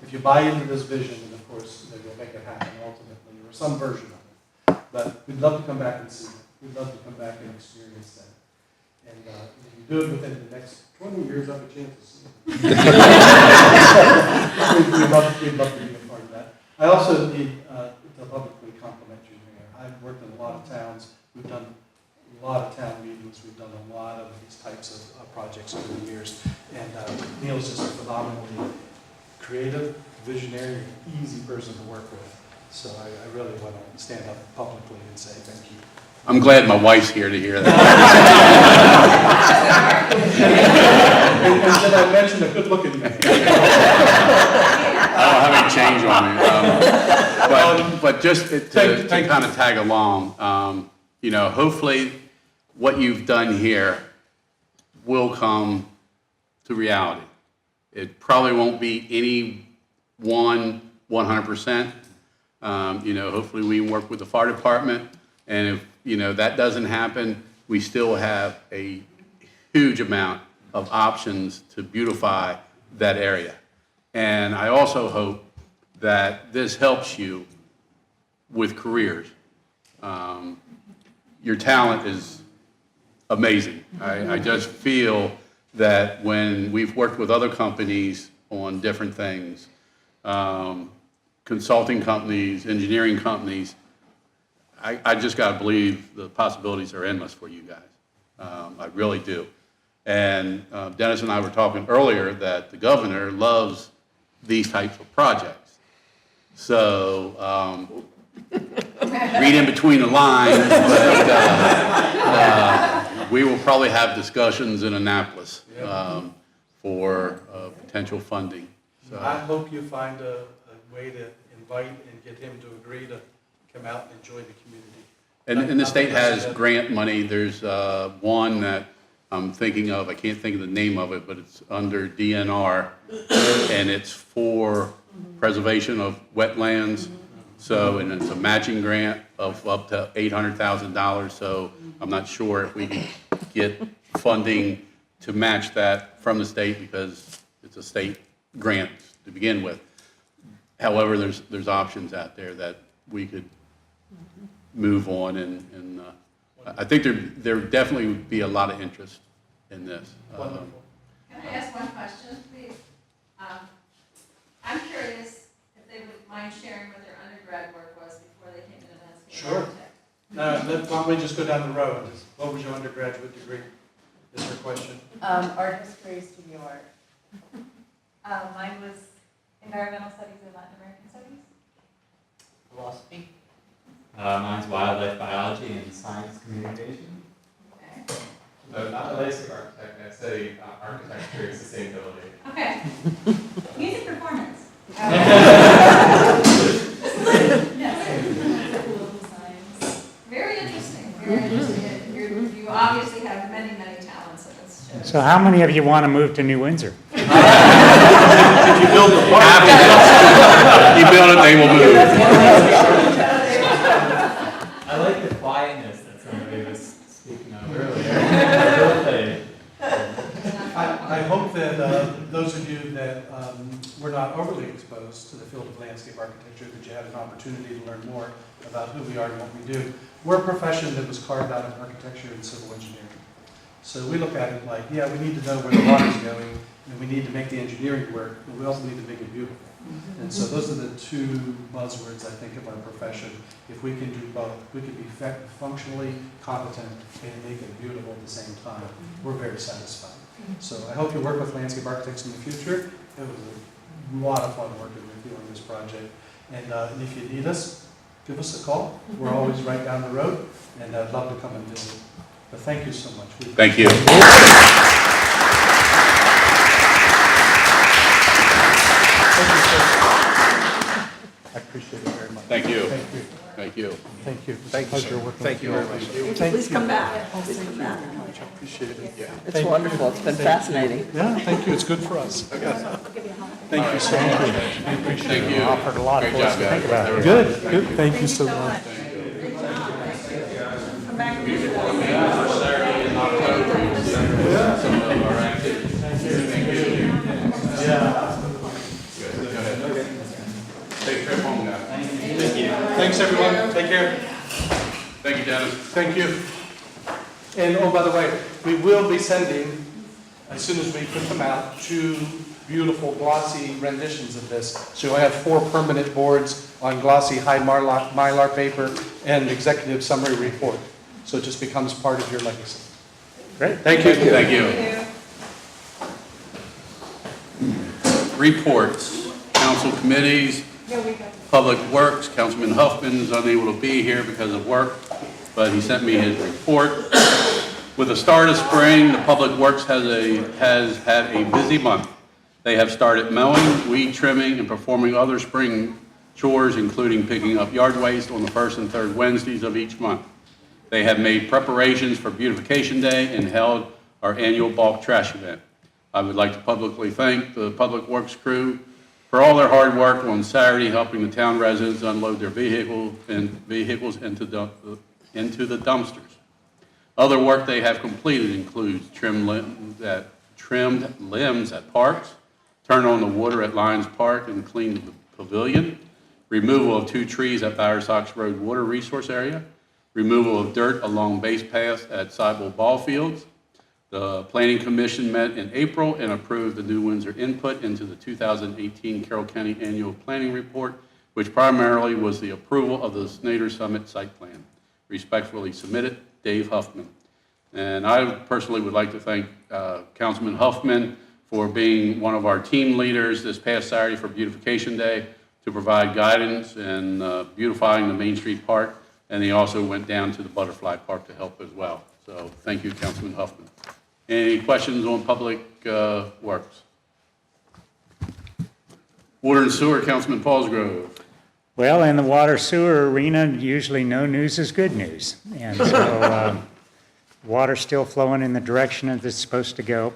if you buy into this vision, then of course you'll make it happen ultimately, or some version of it. But we'd love to come back and see it. We'd love to come back and experience that. And if you do it within the next 20 years, I have a chance to see it. We'd love to be a part of that. I also need to publicly compliment you, Mayor. I've worked in a lot of towns. We've done a lot of town meetings. We've done a lot of these types of projects over the years. And Neil's just a phenomenally creative, visionary, and easy person to work with. So I really want to stand up publicly and say thank you. I'm glad my wife's here to hear that. And did I mention a good-looking man? I don't have any change on me. But just to kind of tag along, hopefully what you've done here will come to reality. It probably won't be any 100%. Hopefully we can work with the fire department, and if that doesn't happen, we still have a huge amount of options to beautify that area. And I also hope that this helps you with careers. Your talent is amazing. I just feel that when we've worked with other companies on different things, consulting companies, engineering companies, I just got to believe the possibilities are endless for you guys. I really do. And Dennis and I were talking earlier that the governor loves these types of projects. So read in between the lines, but we will probably have discussions in Annapolis for potential funding. So I hope you find a way to invite and get him to agree to come out and enjoy the community. And the state has grant money. There's one that I'm thinking of. I can't think of the name of it, but it's under DNR, and it's for preservation of wetlands. So, and it's a matching grant of up to $800,000. So I'm not sure if we can get funding to match that from the state because it's a state grant to begin with. However, there's options out there that we could move on, and I think there definitely would be a lot of interest in this. Wonderful. Can I ask one question, please? I'm curious if they would mind sharing what their undergrad work was before they came to the landscape Sure. architect. Why don't we just go down the road? What was your undergraduate degree? Is her question. Art history, studio art. Mine was environmental studies and Latin American studies. Philosophy? Mine's wildlife biology and science communication. Okay. No, not a landscape architect, I'd say architecture and sustainability. Okay. Music performance. Very interesting, very interesting. You obviously have many, many talents, and it's just. So how many of you want to move to New Windsor? If you build the park, you build it, they will move. I like the quietness that somebody was speaking of earlier. I hope that those of you that were not overly exposed to the field of landscape architecture, that you had an opportunity to learn more about who we are and what we do. We're a profession that was carved out of architecture and civil engineering. So we look at it like, yeah, we need to know where the water's going, and we need to make the engineering work, but we also need to make it beautiful. And so those are the two buzzwords, I think, of our profession. If we can do both, we can be functionally competent and make it beautiful at the same time, we're very satisfied. So I hope you work with landscape architects in the future. It was a lot of fun working with you on this project. And if you need us, give us a call. We're always right down the road, and I'd love to come and visit. But thank you so much. Thank you. I appreciate it very much. Thank you. Thank you. Thank you. Thank you. It's a pleasure working with you. Thank you. Please come back. Please come back. I appreciate it. It's wonderful. It's been fascinating. Yeah, thank you. It's good for us. Thank you so much. We appreciate it. Offered a lot of Great us job, to think guys. about. Good, good. Thank you so much. Come back. Saturday in October, some of our activities. Yeah. Safe trip home, guys. Thanks, everyone. Take care. Thank you, Dennis. Thank you. And, oh, by the way, we will be sending, as soon as we put them out, 2 beautiful glossy renditions of this. So you'll have 4 permanent boards on glossy high mylar paper and executive summary report. So it just becomes part of your legacy. Great, thank you. Thank you. Reports, council committees, Public Works. Councilman Huffman's unable to be here because of work, but he sent me his report. With the start of spring, the Public Works has had a busy month. They have started mowing, weed trimming, and performing other spring chores, including picking up yard waste on the first and third Wednesdays of each month. They have made preparations for Beautification Day and held our annual bulk trash event. I would like to publicly thank the Public Works crew for all their hard work on Saturday, helping the town residents unload their vehicles into the dumpsters. Other work they have completed includes trimmed limbs at parks, turn on the water at Lions Park and clean the pavilion, removal of 2 trees at Bower Sox Road Water Resource Area, removal of dirt along base paths at Sidewell Ball Fields. The Planning Commission met in April and approved the new Windsor input into the 2018 Carroll County Annual Planning Report, which primarily was the approval of the Snyder Summit site plan. Respectfully submitted, Dave Huffman. And I personally would like to thank Councilman Huffman for being one of our team leaders this past Saturday for Beautification Day to provide guidance and beautifying the Main Street Park. And he also went down to the Butterfly Park to help as well. So thank you, Councilman Huffman. Any questions on Public Works? Water and Sewer, Councilman Paulsgrove. Well, in the water sewer arena, usually no news is good news. And so water's still flowing in the direction that it's supposed to go.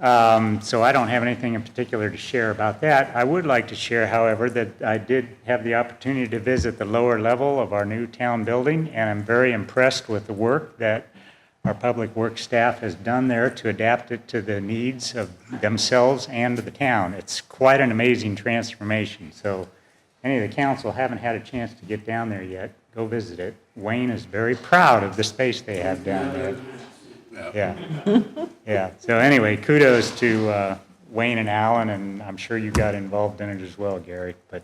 So I don't have anything in particular to share about that. I would like to share, however, that I did have the opportunity to visit the lower level of our new town building, and I'm very impressed with the work that our public works staff has done there to adapt it to the needs of themselves and to the town. It's quite an amazing transformation. So any of the council haven't had a chance to get down there yet, go visit it. Wayne is very proud of the space they have down there. Yeah. Yeah. So anyway, kudos to Wayne and Alan, and I'm sure you got involved in it as well, Gary. But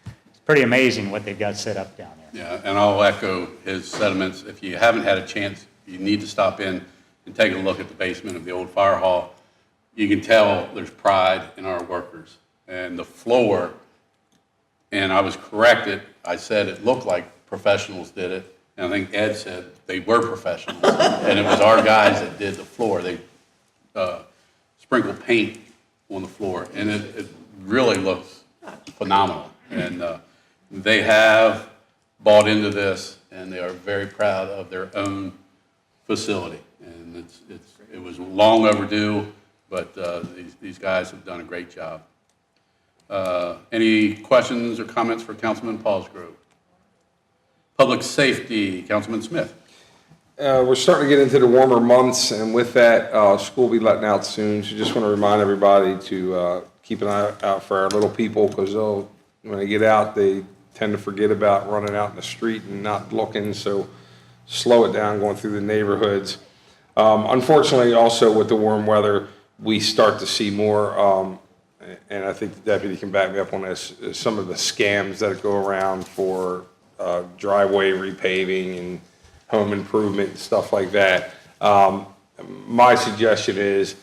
it's pretty amazing what they've got set up down there. Yeah, and I'll echo his sentiments. If you haven't had a chance, you need to stop in and take a look at the basement of the old fire hall. You can tell there's pride in our workers. And the floor, and I was corrected, I said it looked like professionals did it. And I think Ed said they were professionals. And it was our guys that did the floor. They sprinkled paint on the floor. And it really looks phenomenal. And they have bought into this, and they are very proud of their own facility. And it was long overdue, but these guys have done a great job. Any questions or comments for Councilman Paulsgrove? Public Safety, Councilman Smith. We're starting to get into the warmer months, and with that, school will be letting out soon. So just want to remind everybody to keep an eye out for our little people, because when they get out, they tend to forget about running out in the street and not looking. So slow it down going through the neighborhoods. Unfortunately, also with the warm weather, we start to see more, and I think the deputy can back me up on this, some of the scams that go around for driveway repaving and home improvement and stuff like that. My suggestion is,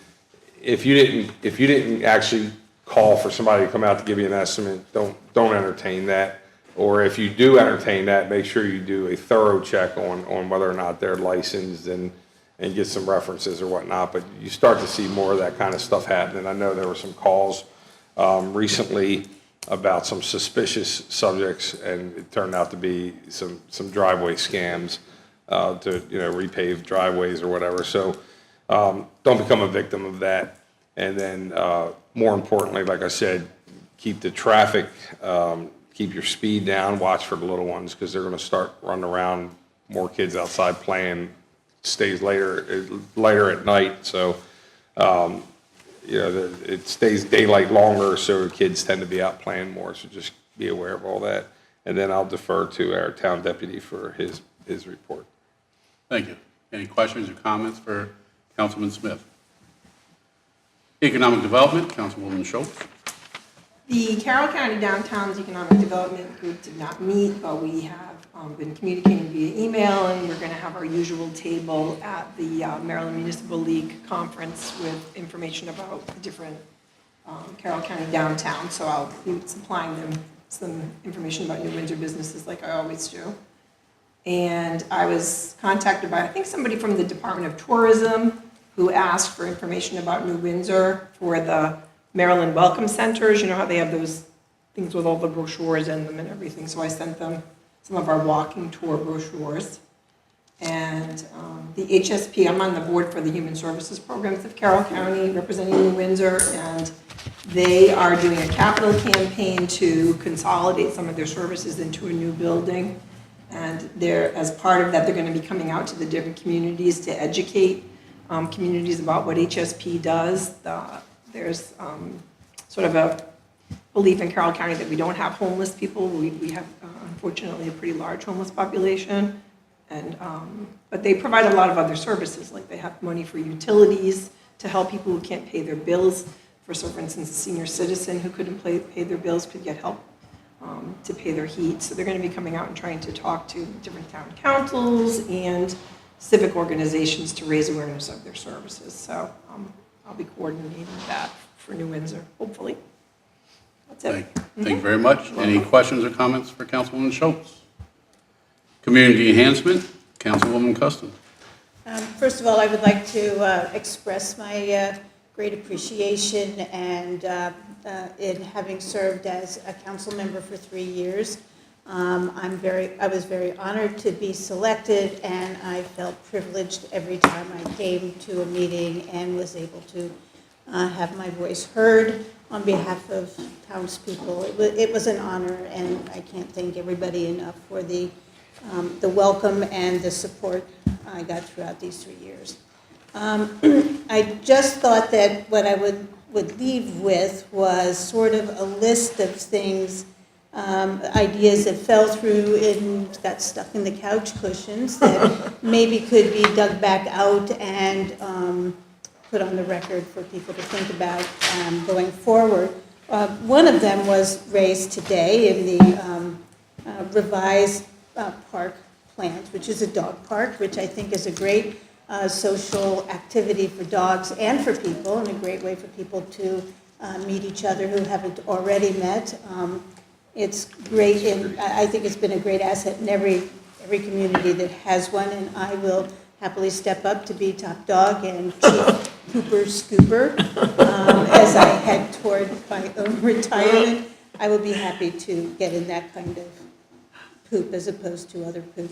if you didn't actually call for somebody to come out to give you an estimate, don't entertain that. Or if you do entertain that, make sure you do a thorough check on whether or not they're licensed and get some references or whatnot. But you start to see more of that kind of stuff happening. I know there were some calls recently about some suspicious subjects, and it turned out to be some driveway scams to repave driveways or whatever. So don't become a victim of that. And then more importantly, like I said, keep the traffic, keep your speed down, watch for the little ones, because they're going to start running around, more kids outside playing, stays later at night. So it stays daylight longer, so kids tend to be out playing more. So just be aware of all that. And then I'll defer to our town deputy for his report. Thank you. Any questions or comments for Councilman Smith? Economic Development, Councilwoman Schultz. The Carroll County Downtown's Economic Development Group did not meet, but we have been communicating via email, and we're going to have our usual table at the Maryland Municipal League Conference with information about the different Carroll County downtown. So I'll be supplying them some information about New Windsor businesses like I always do. And I was contacted by, I think, somebody from the Department of Tourism who asked for information about New Windsor for the Maryland Welcome Centers. You know how they have those things with all the brochures in them and everything. So I sent them some of our walking tour brochures. And the HSP, I'm on the board for the Human Services Programs of Carroll County, representing New Windsor, and they are doing a capital campaign to consolidate some of their services into a new building. And they're, as part of that, they're going to be coming out to the different communities to educate communities about what HSP does. There's sort of a belief in Carroll County that we don't have homeless people. We have, unfortunately, a pretty large homeless population. And, but they provide a lot of other services, like they have money for utilities to help people who can't pay their bills. For instance, a senior citizen who couldn't pay their bills could get help to pay their heat. So they're going to be coming out and trying to talk to different town councils and civic organizations to raise awareness of their services. So I'll be coordinating that for New Windsor, hopefully. That's it. Thank you very much. Any questions or comments for Councilwoman Schultz? Community Enhancement, Councilwoman Custom. First of all, I would like to express my great appreciation and in having served as a council member for 3 years. I was very honored to be selected, and I felt privileged every time I came to a meeting and was able to have my voice heard on behalf of townspeople. It was an honor, and I can't thank everybody enough for the welcome and the support I got throughout these 3 years. I just thought that what I would leave with was sort of a list of things, ideas that fell through and got stuck in the couch cushions that maybe could be dug back out and put on the record for people to think about going forward. One of them was raised today in the revised park plans, which is a dog park, which I think is a great social activity for dogs and for people, and a great way for people to meet each other who haven't already met. It's great, and I think it's been a great asset in every community that has one, and I will happily step up to be top dog and chief pooper scooper as I head toward my own retirement. I will be happy to get in that kind of poop as opposed to other poop.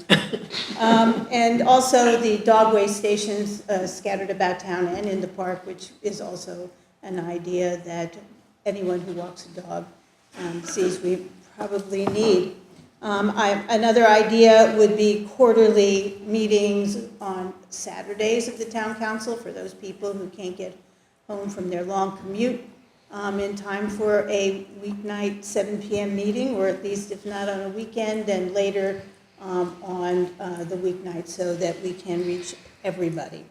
And also the dog waste stations scattered about town and in the park, which is also an idea that anyone who walks a dog sees we probably need. Another idea would be quarterly meetings on Saturdays of the town council for those people who can't get home from their long commute in time for a weeknight 7 p.m. meeting, or at least if not on a weekend, then later on the weeknight, so that we can reach everybody.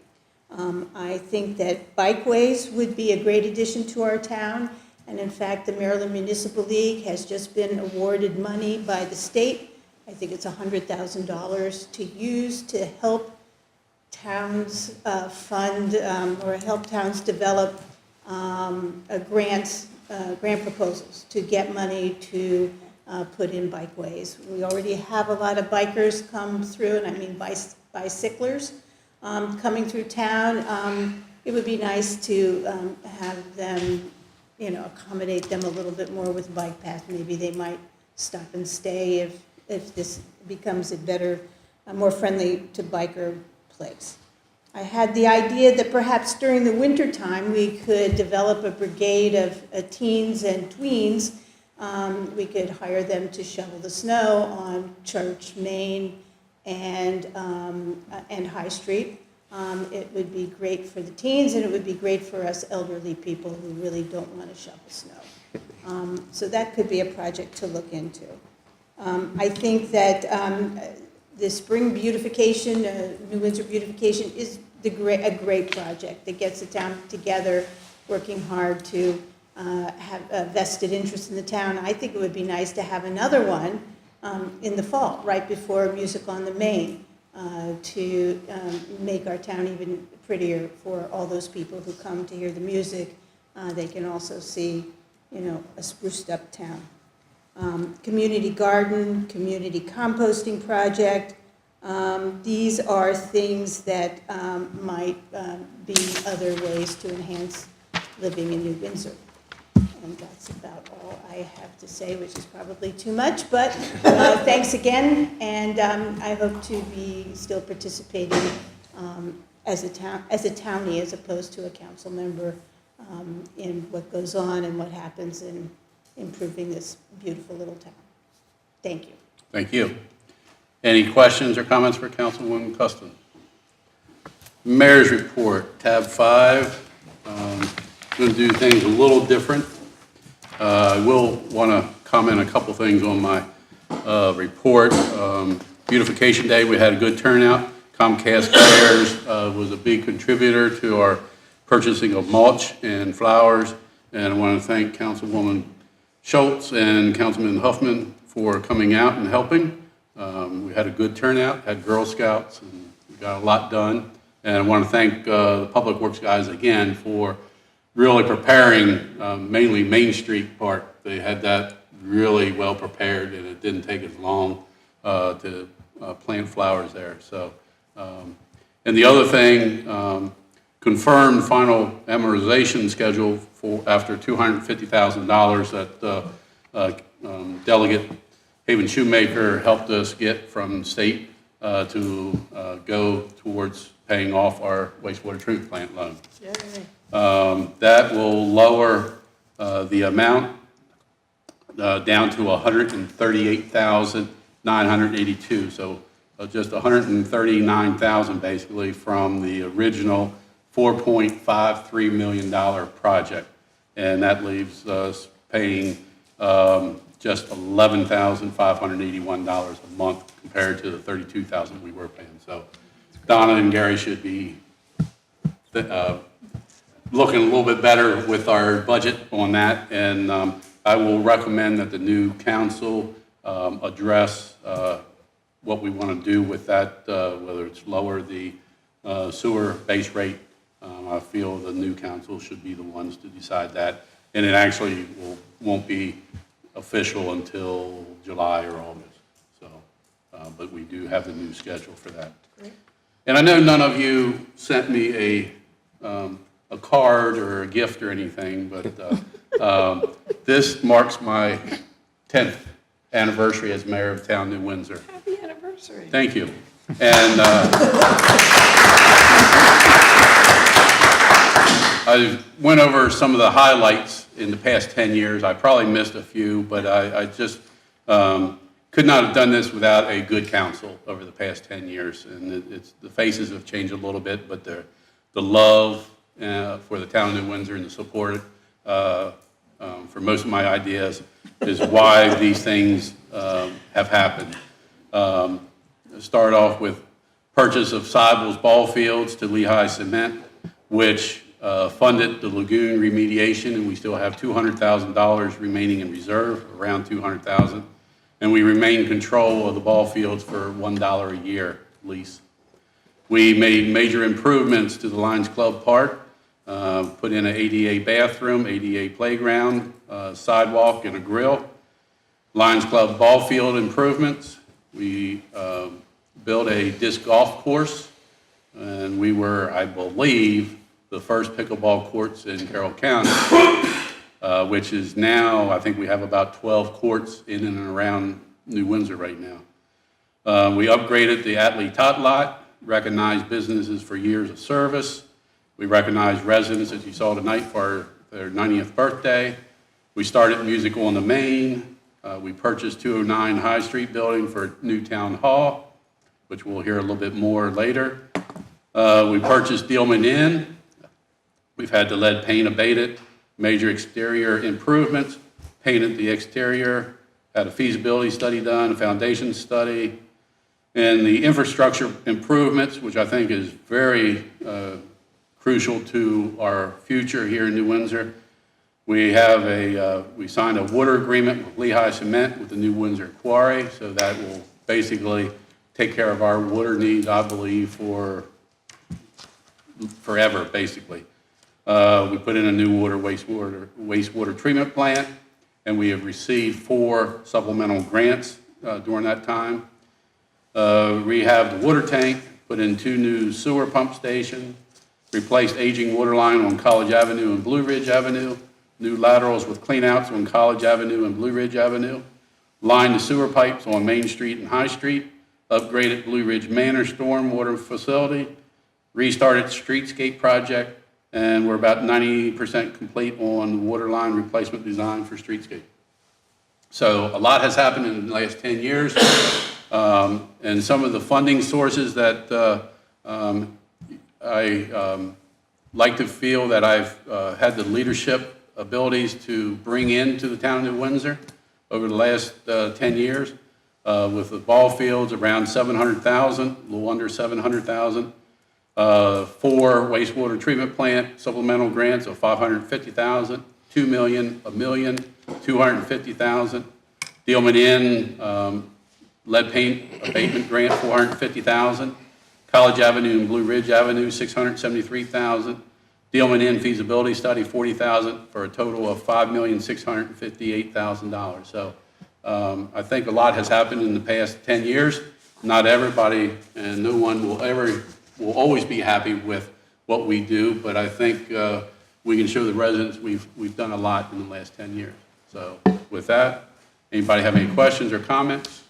I think that bikeways would be a great addition to our town. And in fact, the Maryland Municipal League has just been awarded money by the state. I think it's $100,000 to use to help towns fund or help towns develop grant proposals to get money to put in bikeways. We already have a lot of bikers come through, and I mean bicyclers coming through town. It would be nice to have them, accommodate them a little bit more with bike path. Maybe they might stop and stay if this becomes a better, more friendly to biker place. I had the idea that perhaps during the winter time we could develop a brigade of teens and tweens. We could hire them to shovel the snow on Church, Main, and High Street. It would be great for the teens, and it would be great for us elderly people who really don't want to shovel snow. So that could be a project to look into. I think that the spring beautification, New Windsor beautification is a great project that gets the town together, working hard to have a vested interest in the town. I think it would be nice to have another one in the fall, right before Music on the Main, to make our town even prettier for all those people who come to hear the music. They can also see, a spruced up town. Community garden, community composting project. These are things that might be other ways to enhance living in New Windsor. And that's about all I have to say, which is probably too much, but thanks again, and I hope to be still participating as a townie as opposed to a council member in what goes on and what happens in improving this beautiful little town. Thank you. Thank you. Any questions or comments for Councilwoman Custon? Mayor's report, tab 5. Going to do things a little different. I will want to comment a couple things on my report. Beautification Day, we had a good turnout. Comcast Cares was a big contributor to our purchasing of mulch and flowers. And I want to thank Councilwoman Schultz and Councilman Huffman for coming out and helping. We had a good turnout, had Girl Scouts, and we got a lot done. And I want to thank the Public Works guys again for really preparing, mainly Main Street Park. They had that really well prepared, and it didn't take as long to plant flowers there. So, and the other thing, confirmed final amortization schedule for after $250,000 that Delegate Haven Shoemaker helped us get from the state to go towards paying off our wastewater treatment plant loan. That will lower the amount down to $138,982. So just $139,000 basically from the original $4.53 million project. And that leaves us paying just $11,581 a month compared to the $32,000 we were paying. So Donna and Gary should be looking a little bit better with our budget on that. And I will recommend that the new council address what we want to do with that, whether it's lower the sewer base rate. I feel the new council should be the ones to decide that. And it actually won't be official until July or August. So, but we do have the new schedule for that. Great. And I know none of you sent me a card or a gift or anything, but this marks my 10th anniversary as mayor of town New Windsor. Happy anniversary. Thank you. And I went over some of the highlights in the past 10 years. I probably missed a few, but I just could not have done this without a good council over the past 10 years. And the faces have changed a little bit, but the love for the town of New Windsor and the support for most of my ideas is why these things have happened. Start off with purchase of Sibyl's ball fields to Lehigh Cement, which funded the lagoon remediation, and we still have $200,000 remaining in reserve, around $200,000, and we retain control of the ball fields for $1 a year lease. We made major improvements to the Lions Club Park, put in an ADA bathroom, ADA playground, sidewalk, and a grill. Lions Club ball field improvements. We built a disc golf course, and we were, I believe, the first pickleball courts in Carroll County, which is now, I think we have about 12 courts in and around New Windsor right now. We upgraded the Atlee Tot Lot, recognized businesses for years of service. We recognized residents, as you saw tonight, for their 90th birthday. We started Music on the Main. We purchased 209 High Street building for new town hall, which we'll hear a little bit more later. We purchased Dealman Inn. We've had the lead paint abated, major exterior improvements, painted the exterior, had a feasibility study done, a foundation study, And the infrastructure improvements, which I think is very crucial to our future here in New Windsor. We signed a water agreement with Lehigh Cement with the New Windsor Quarry, so that will basically take care of our water needs, I believe, for forever, basically. We put in a new wastewater treatment plant, and we have received 4 supplemental grants during that time. Rehab the water tank, put in 2 new sewer pump stations, replaced aging water line on College Avenue and Blue Ridge Avenue, new laterals with cleanouts on College Avenue and Blue Ridge Avenue, lined the sewer pipes on Main Street and High Street, upgraded Blue Ridge Manor stormwater facility, restarted streetscape project, and we're about 90% complete on the water line replacement design for streetscape. So a lot has happened in the last 10 years, and some of the funding sources that I like to feel that I've had the leadership abilities to bring into the town of New Windsor over the last 10 years, with the ball fields around 700,000, a little under 700,000. 4 wastewater treatment plant supplemental grants of 550,000, 2 million, $1 million, 250,000. Dealman Inn lead paint abatement grant 450,000. College Avenue and Blue Ridge Avenue 673,000. Dealman Inn feasibility study 40,000 for a total of $5,658,000. So I think a lot has happened in the past 10 years. Not everybody and no one will always be happy with what we do, but I think we can show the residents we've done a lot in the last 10 years. So with that, anybody have any questions or comments?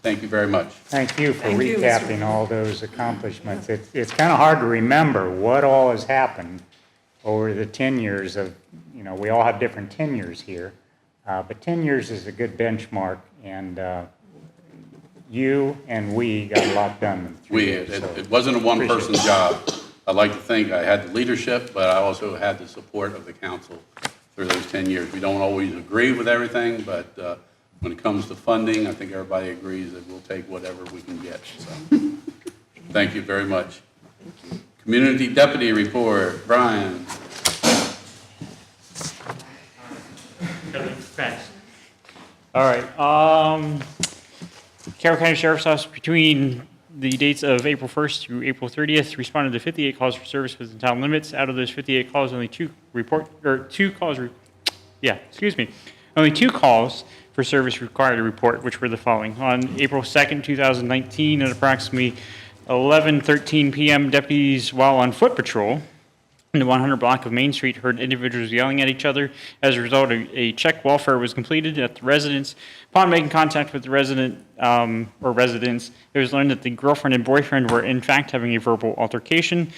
Thank you very much. Thank you for recapping all those accomplishments. It's kind of hard to remember what all has happened over the 10 years of, we all have different tenures here, but 10 years is a good benchmark, and you and we got a lot done in 3 years. It wasn't a one-person job. I'd like to think I had the leadership, but I also had the support of the council through those 10 years. We don't always agree with everything, but when it comes to funding, I think everybody agrees that we'll take whatever we can get. So, thank you very much. Community Deputy Report, Brian. All right. Carroll County Sheriff's Office between the dates of April 1st through April 30th responded to 58 calls for service within town limits. Out of those 58 calls, only 2 calls for service required a report, which were the following. On April 2nd, 2019, at approximately 11:13 p.m., deputies, while on foot patrol in the 100 block of Main Street, heard individuals yelling at each other. As a result, a check welfare was completed at the residence. Upon making contact with the resident or residents, it was learned that the girlfriend and boyfriend were in fact having a verbal altercation.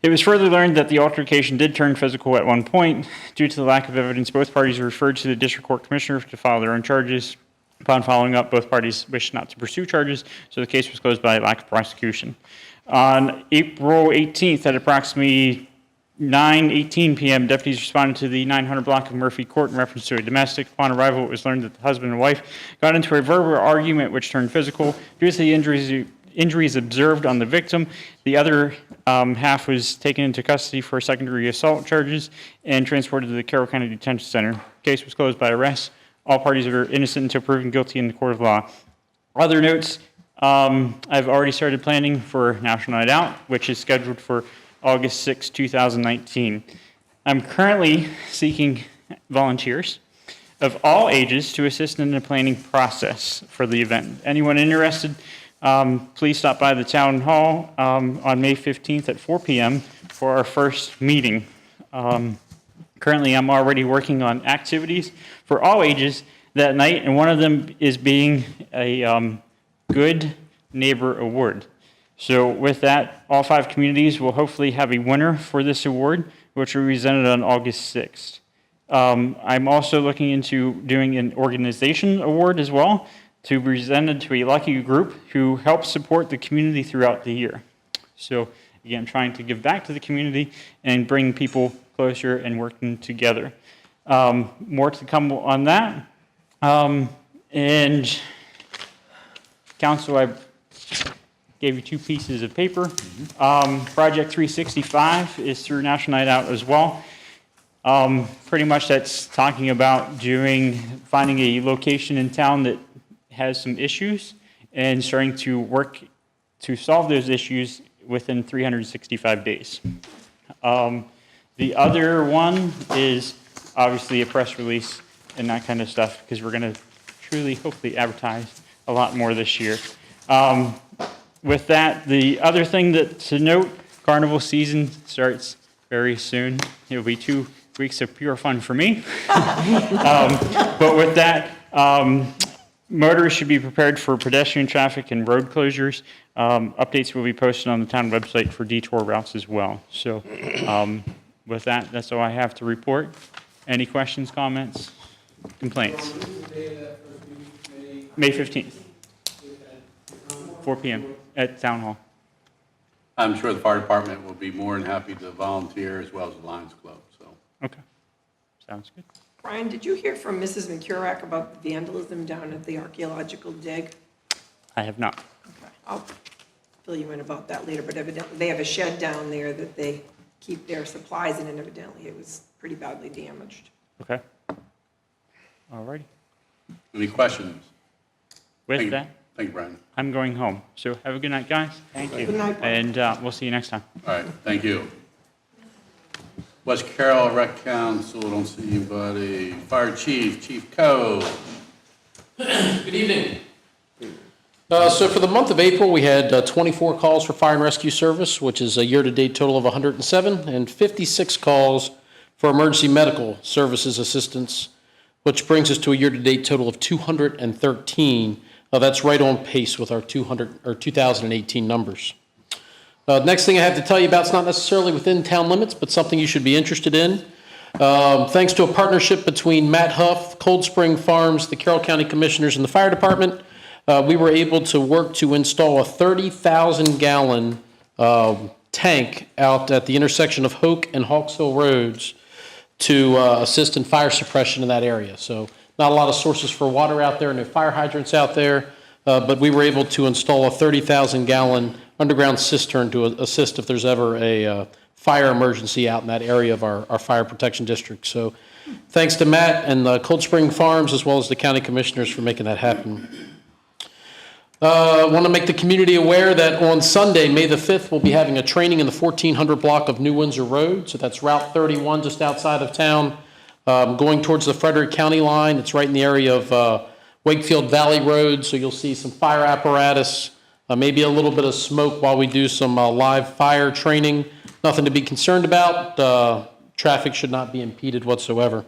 It was further learned that the altercation did turn physical at one point. Due to the lack of evidence, both parties were referred to the district court commissioner to file their own charges. Upon following up, both parties wished not to pursue charges, so the case was closed by lack of prosecution. On April 18th, at approximately 9:18 p.m., deputies responded to the 900 block of Murphy Court in reference to a domestic. Upon arrival, it was learned that the husband and wife got into a verbal argument which turned physical. Due to the injuries observed on the victim, the other half was taken into custody for secondary assault charges and transported to the Carroll County Detention Center. The case was closed by arrest. All parties are innocent until proven guilty in the court of law. Other notes, I've already started planning for National Night Out, which is scheduled for August 6, 2019. I'm currently seeking volunteers of all ages to assist in the planning process for the event. Anyone interested, please stop by the town hall on May 15th at 4 p.m. for our first meeting. Currently, I'm already working on activities for all ages that night, and one of them is being a Good Neighbor Award. So with that, all 5 communities will hopefully have a winner for this award, which will be presented on August 6th. I'm also looking into doing an organization award as well, to be presented to a lucky group who helps support the community throughout the year. So again, trying to give back to the community and bring people closer and working together. More to come on that. And Council, I gave you 2 pieces of paper. Project 365 is through National Night Out as well. Pretty much that's talking about finding a location in town that has some issues and starting to work to solve those issues within 365 days. The other one is obviously a press release and that kind of stuff, because we're going to truly, hopefully, advertise a lot more this year. With that, the other thing to note, carnival season starts very soon. It'll be 2 weeks of pure fun for me. But with that, motorists should be prepared for pedestrian traffic and road closures. Updates will be posted on the town website for detour routes as well. So with that, that's all I have to report. Any questions, comments, complaints? May 15th, 4 p.m. at Town Hall. I'm sure the fire department will be more than happy to volunteer, as well as the Lions Club, so. Okay, sounds good. Brian, did you hear from Mrs. McCurrack about the vandalism down at the archaeological dig? I have not. Okay, I'll fill you in about that later, but evidently they have a shed down there that they keep their supplies in, and evidently it was pretty badly damaged. Okay. All righty. Any questions? With that, Thank you, Brian. I'm going home. So have a good night, guys. Thank you. Good night, Brian. And we'll see you next time. All right, thank you. West Carroll Rec Council, don't see anybody. Fire Chief, Chief Coe. Good evening. So for the month of April, we had 24 calls for fire and rescue service, which is a year-to-date total of 107, and 56 calls for emergency medical services assistance, which brings us to a year-to-date total of 213. That's right on pace with our 2018 numbers. Next thing I have to tell you about is not necessarily within town limits, but something you should be interested in. Thanks to a partnership between Matt Huff, Cold Spring Farms, the Carroll County Commissioners, and the Fire Department, we were able to work to install a 30,000-gallon tank out at the intersection of Hoke and Hawksville Roads to assist in fire suppression in that area. So not a lot of sources for water out there, no fire hydrants out there, but we were able to install a 30,000-gallon underground cistern to assist if there's ever a fire emergency out in that area of our fire protection district. So thanks to Matt and Cold Spring Farms, as well as the county commissioners, for making that happen. I want to make the community aware that on Sunday, May the 5th, we'll be having a training in the 1400 block of New Windsor Road. So that's Route 31, just outside of town, going towards the Frederick County line. It's right in the area of Wakefield Valley Road. So you'll see some fire apparatus, maybe a little bit of smoke while we do some live fire training. Nothing to be concerned about. Traffic should not be impeded whatsoever.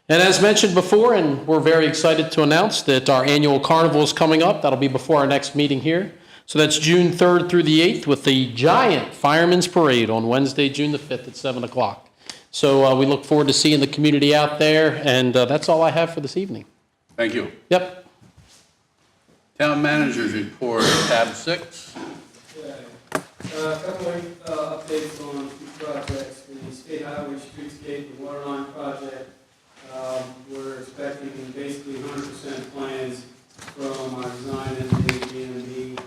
And as mentioned before, and we're very excited to announce that our annual carnival is coming up. That'll be before our next meeting here. So that's June 3rd through the 8th with the giant Fireman's Parade on Wednesday, June the 5th at 7 o'clock. So we look forward to seeing the community out there, and that's all I have for this evening. Thank you. Yep. Town Managers Report, tab 6. A couple of updates on two projects, the State Highway Streetscape, the Waterline project. We're expecting basically 100% plans from our design engineer, DMV.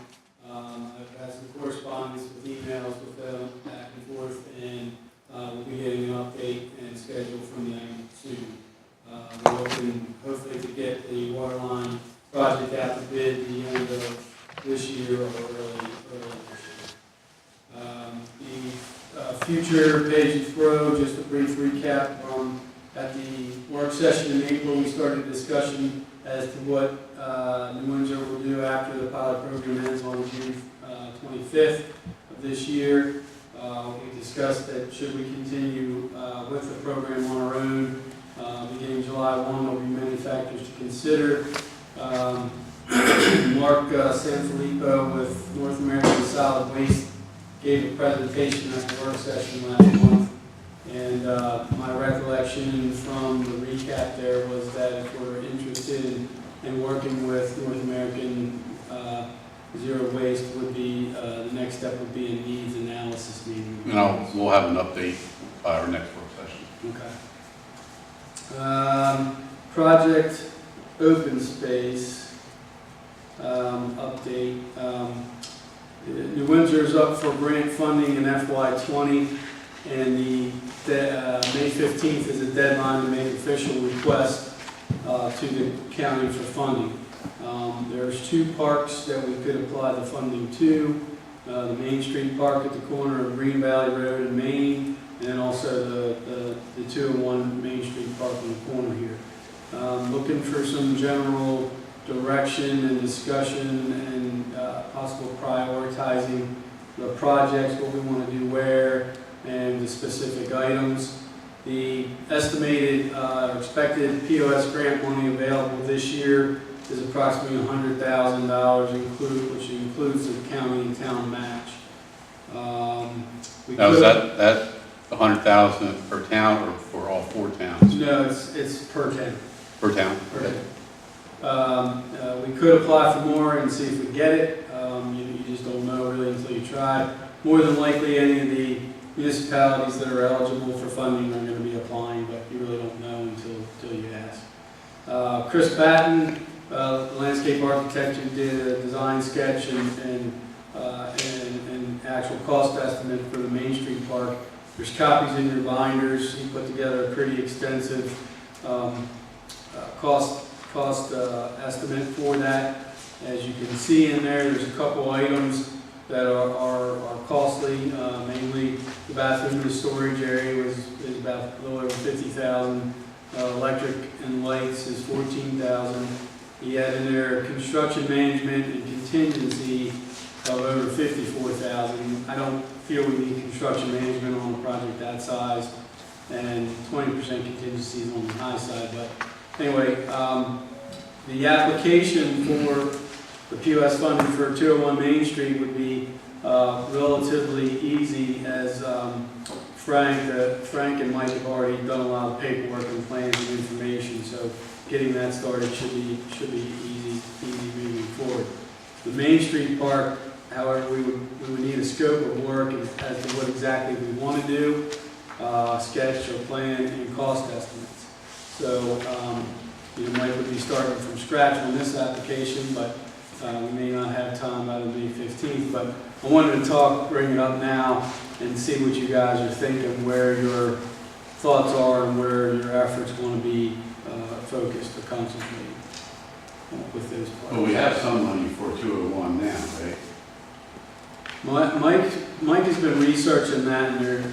I've had some correspondence with emails with them back and forth, and we'll be getting an update and schedule from them soon. We're hoping, hopefully, to get the Waterline project out to bid at the end of this year or early next year. The future Pages Road, just a brief recap. At the work session in April, we started a discussion as to what New Windsor will do after the pilot program ends on June 25th of this year. We discussed that should we continue with the program on our own, beginning July 1, there will be many factors to consider. Mark Sanfilippo with North American Solid Waste gave a presentation at the work session last month. And my recollection from the recap there was that if we're interested in working with North American Zero Waste, would be the next step would be a needs analysis meeting. And we'll have an update by our next work session. Okay. Project Open Space. update. New Windsor's up for grant funding in FY20, and the May 15th is a deadline to make official requests to the county for funding. There's 2 parks that we could apply the funding to. The Main Street Park at the corner of Green Valley Road and Main, and then also the 201 Main Street Park in the corner here. Looking for some general direction and discussion and possible prioritizing the projects, what we want to do where, and the specific items. The estimated expected POS grant money available this year is approximately $100,000, which includes the county and town match. Now, is that $100,000 per town or for all 4 towns? No, it's per town. Per town? Per town. We could apply for more and see if we get it. You just don't know really until you try. More than likely, any of the municipalities that are eligible for funding are going to be applying, but you really don't know until you ask. Chris Patton, landscape architect, who did a design sketch and actual cost estimate for the Main Street Park. There's copies in your binders. He put together a pretty extensive cost estimate for that. As you can see in there, there's a couple items that are costly. Mainly the bathroom and the storage area is about a little over $50,000. Electric and lights is $14,000. He had in there construction management and contingency of over $54,000. I don't feel we need construction management on a project that size, and 20% contingency is on the high side. But anyway, the application for the POS funding for 201 Main Street would be relatively easy, as Frank and Mike have already done a lot of paperwork and plans and information. So getting that started should be easy moving forward. The Main Street Park, however, we would need a scope of work as to what exactly we want to do, sketch or plan, and cost estimates. So Mike would be starting from scratch on this application, but we may not have time by the May 15th. But I wanted to bring it up now and see what you guys are thinking, where your thoughts are, and where your efforts want to be focused or concentrated with those parts. Well, we have some money for 201 now, right? Mike has been researching that, and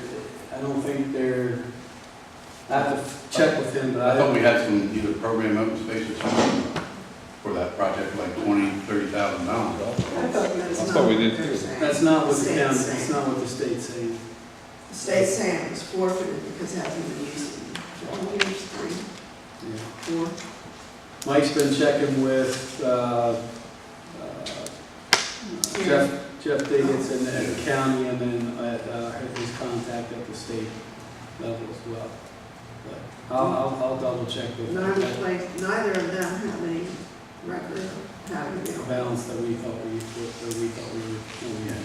I don't think they're. I have to check with him, but I thought we had some either program open space or something for that project, like $20,000-$30,000. That's what we did too. That's not what the county. That's not what the state's saying. The state's saying it was forfeited because it hasn't been used in 4 years, 3, 4. Mike's been checking with Jeff Dickinson at the county, and then at his contact at the state level as well. But I'll double check with Neither of them have any record of having the balance that we thought we had.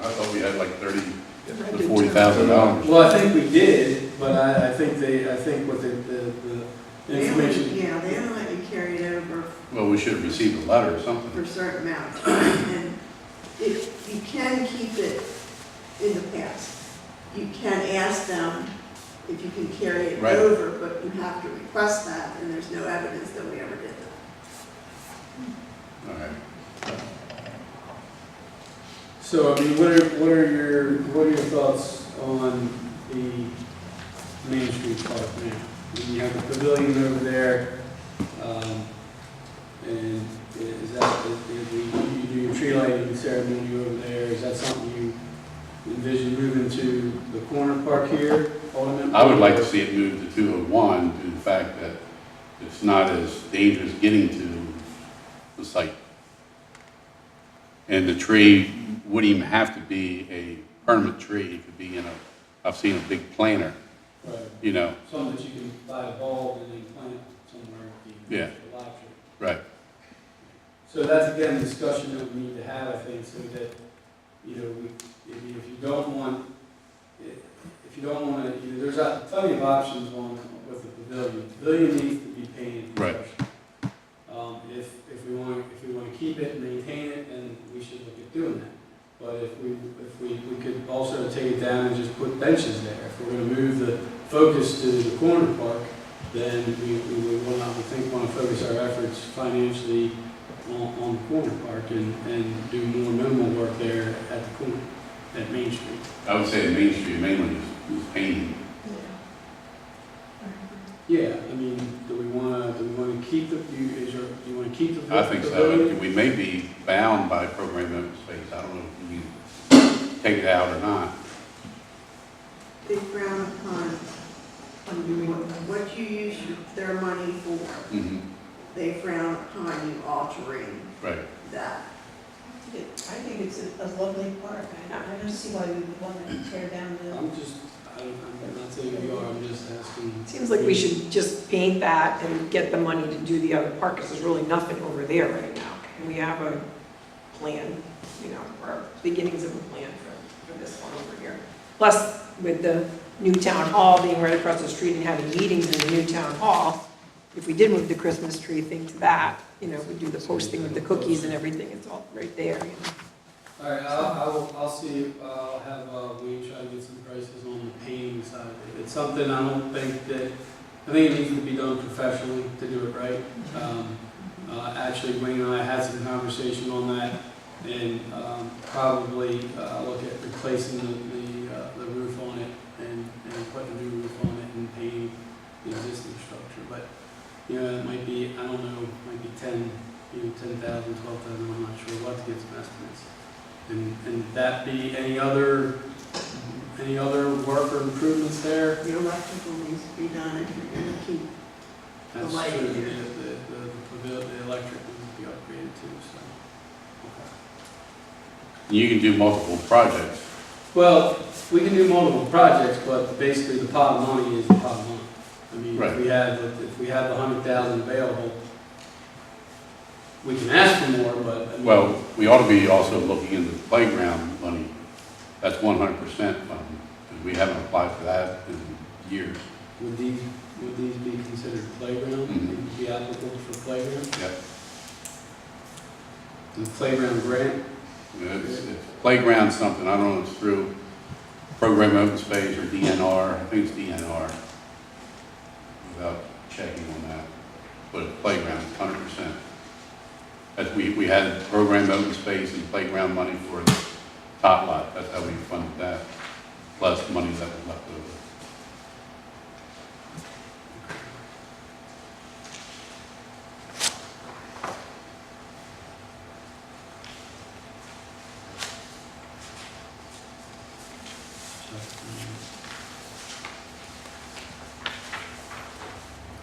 I thought we had like $30,000 to $40,000. Well, I think we did, but I think what the information. They don't let you carry it over. Well, we should have received a letter or something. For certain amounts, and if you can keep it in the past, you can ask them if you can carry it over, but you have to request that, and there's no evidence that we ever did that. All right. So, I mean, what are your thoughts on the Main Street Park now? You have the pavilion over there, and is that you do your tree lighting ceremony over there? Is that something you envision moving to the corner park here? Ultimately? I would like to see it move to 201 due to the fact that it's not as dangerous getting to the site. And the tree wouldn't even have to be a permanent tree. It could be I've seen a big planter. Right. You know. Something that you can buy a bulb and then plant somewhere. Yeah. Right. So that's again a discussion that we need to have, I think, so that, if you don't want to, there's plenty of options with the pavilion. The pavilion needs to be painted. Right. If we want keep it and maintain it, and we should look at doing that. But if we could also take it down and just put benches there. If we're gonna move the focus to the corner park, then we will not, we think, want to focus our efforts financially on the corner park and do more minimal work there at the corner, at Main Street. I would say Main Street mainly is painting. Yeah, I mean, do we want to keep the, do you want to keep the? I think so. We may be bound by program open space. I don't know if you can take it out or not. They frown upon what you use their money for. Mm-hmm. They frown upon you altering that. I think it's a lovely park. I don't see why we would want to tear down the. I'm not saying we are, I'm just asking. Seems like we should just paint that and get the money to do the other part, because there's really nothing over there right now. And we have a plan, or beginnings of a plan for this one over here. Plus, with the new town hall being right across the street and having meetings in the new town hall, if we did move the Christmas tree thing to that, we do the posting with the cookies and everything, it's all right there, All right, I'll see, I'll have Wayne try to get some prices on the painting side. It's something I don't think that, I think it needs to be done professionally to do it right. Actually, Wayne and I had some conversation on that, and probably look at replacing the roof on it and putting a new roof on it and painting the existing structure. But, it might be, I don't know, it might be 10,000, 12,000, I'm not sure. We'll have to get some estimates. And that be any other work or improvements there? The electrical needs to be done if you're going to keep the That's light true, here. the electric needs to be upgraded too, so. You can do multiple projects. Well, we can do multiple projects, but basically the pot of money is the pot of money. I mean, if we have the 100,000 available, we can ask for more, but. I mean, Well, we ought to be also looking into the playground money. That's 100% fund. And we haven't applied for that in years. Would these be considered playground? Mhm. Be applicable for playground? Yep. The playground grant? It's playground something, I don't know if it's through Program Open Space or DNR, I think it's DNR, without checking on that, but playground, 100%. As we had Program Open Space and playground money for the top lot, that's how we funded that, plus money that was left over.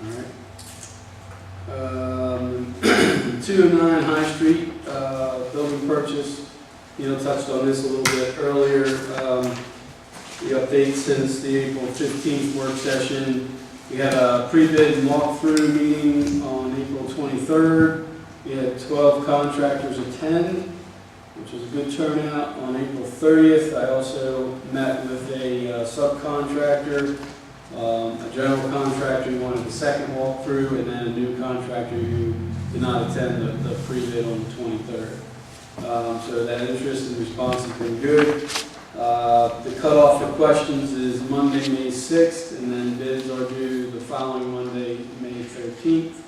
All right. 209 High Street, building purchase, touched on this a little bit earlier. The update since the April 15th work session. We had a pre-bid walkthrough meeting on April 23rd. We had 12 contractors attend, which was a good turnout. On April 30th, I also met with a subcontractor, a general contractor who wanted the second walkthrough, and then a new contractor who did not attend the pre-bid on the 23rd. So that interest and response has been good. The cutoff for questions is Monday, May 6th, and then bids are due the following Monday, May 13th.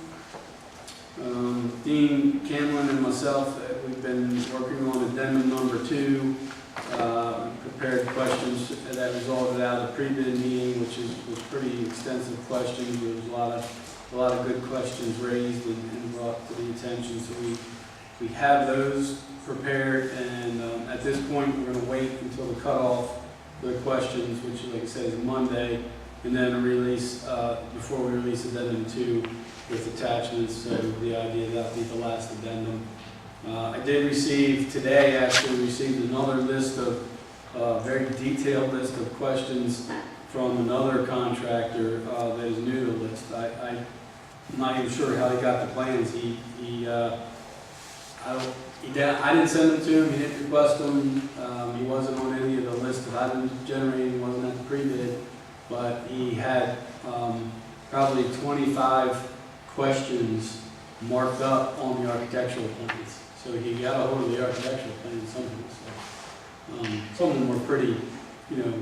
Dean Cameron and myself, we've been working on addendum number 2, prepared questions that resulted out of the pre-bid meeting, which was pretty extensive questions. There was a lot of good questions raised and brought to the attention. So we have those prepared, and at this point, we're going to wait until the cutoff for the questions, which, like I said, is Monday, and then release before we release addendum 2 with attachments. So the idea that will be the last addendum. I did receive today, actually received another list of very detailed list of questions from another contractor that is new to the list. I'm not even sure how he got the plans. I didn't send them to him. He didn't request them. He wasn't on any of the list that I've been generating. He wasn't at the pre-bid, but he had probably 25 questions marked up on the architectural plans. So he got a hold of the architectural plan somehow, so. Some of them were pretty, you know,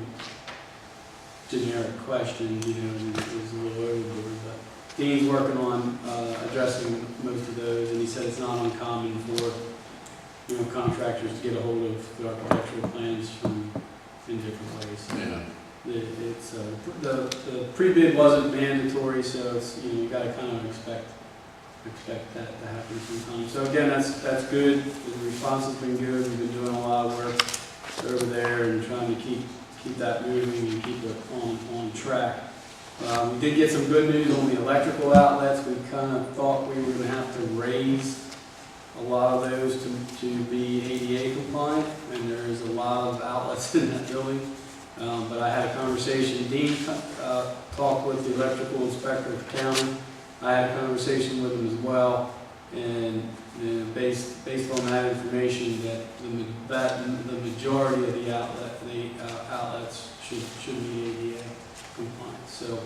generic questions, you know, and it was a little overboard, but Dean's working on, addressing most of those, and he said it's not uncommon for, you know, contractors to get a hold of the architectural plans from, in different ways. Yeah. It's, the pre-bid wasn't mandatory, so it's, you know, you gotta kind of expect that to happen sometime. So again, that's good, the response has been good, we've been doing a lot of work over there and trying to keep that moving and keep it on track. We did get some good news on the electrical outlets. We kind of thought we were going to have to raise a lot of those to be ADA compliant, and there's a lot of outlets in that building. But I had a conversation, Dean talked with the electrical inspector of the county. I had a conversation with him as well, and based on that information, that the majority of the outlets should be ADA compliant. So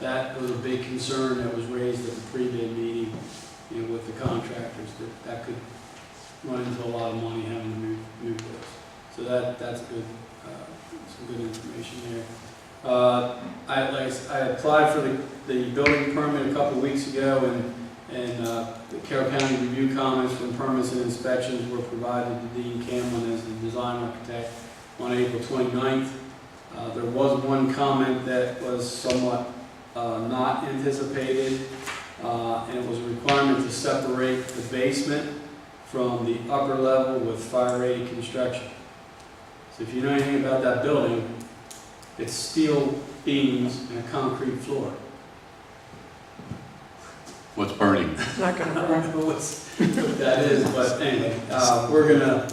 that was a big concern that was raised at the pre-bid meeting, you know, with the contractors, that could run into a lot of money having to move those. So that's good, some good information there. I applied for the building permit a couple of weeks ago, and the Carroll County review comments from permits and inspections were provided to Dean Camlin as the design architect on April 29th. There was one comment that was somewhat not anticipated, and it was a requirement to separate the basement from the upper level with fire-rated construction. So if you know anything about that building, it's steel beams and a concrete floor. What's burning? Not gonna burn. What that is, but anyway, we're gonna,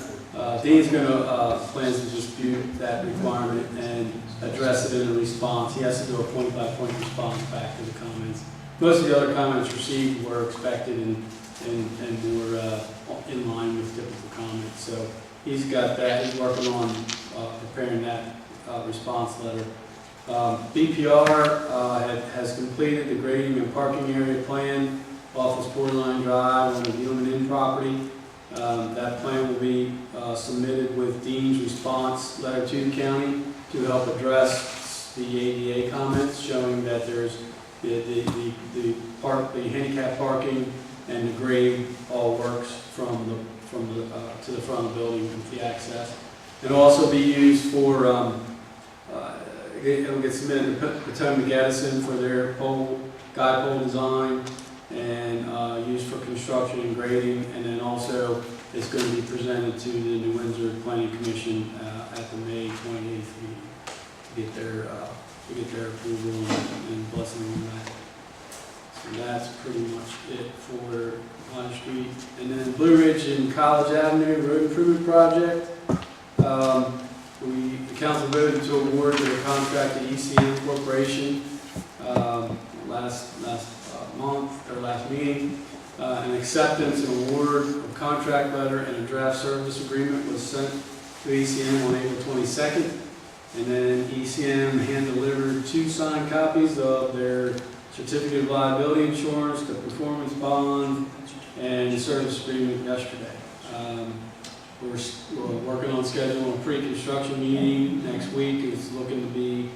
Dean's gonna, plans to dispute that requirement and address it in a response. He has to do a point-by-point response back to the comments. Most of the other comments received were expected and were in line with typical comments. So he's got that, he's working on preparing that response letter. BPR has completed the grading and parking area plan off of Borderline Drive on the Gilman Inn property. That plan will be submitted with Dean's response letter to the county to help address the ADA comments, showing that there's the handicap parking and the grade all works from the to the front of the building with the access. It'll also be used for it'll get submitted to Potomac Edison for their guide pole design and used for construction and grading, and then also it's going to be presented to the New Windsor Planning Commission at the May 28th meeting to get their approval and blessing on that. So that's pretty much it for Pine Street. And then Blue Ridge and College Avenue Road Improvement Project. The council voted to award the contract to ECM Corporation last month, or last meeting. An acceptance and award of contract letter and a draft service agreement was sent to ECM on April 22nd. And then ECM hand-delivered 2 signed copies of their certificate of liability insurance, the performance bond, and the service agreement yesterday. We're working on scheduling a pre-construction meeting next week. It's looking to be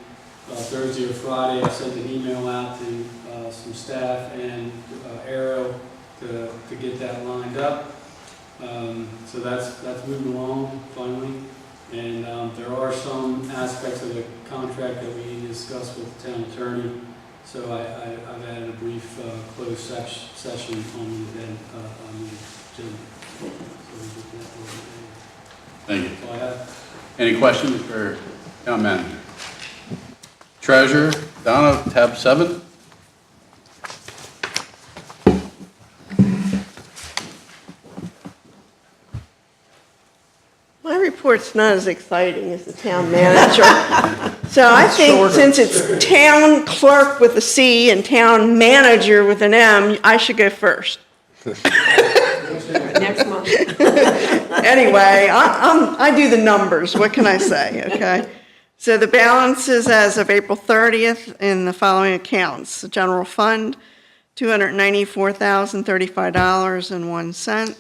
Thursday or Friday. I sent an email out to some staff and Arrow to get that lined up. So that's moving along finally. And there are some aspects of the contract that we need to discuss with the town attorney. So I've added a brief closed session on the agenda. Thank you. Any questions for town manager? Treasurer, Donna, tab 7. My report's not as exciting as the town manager. So I think since it's town clerk with a C and town manager with an M, I should go first. Next month. Anyway, I do the numbers. What can I say, okay? So the balances as of April 30th in the following accounts. The general fund, $294,035.01.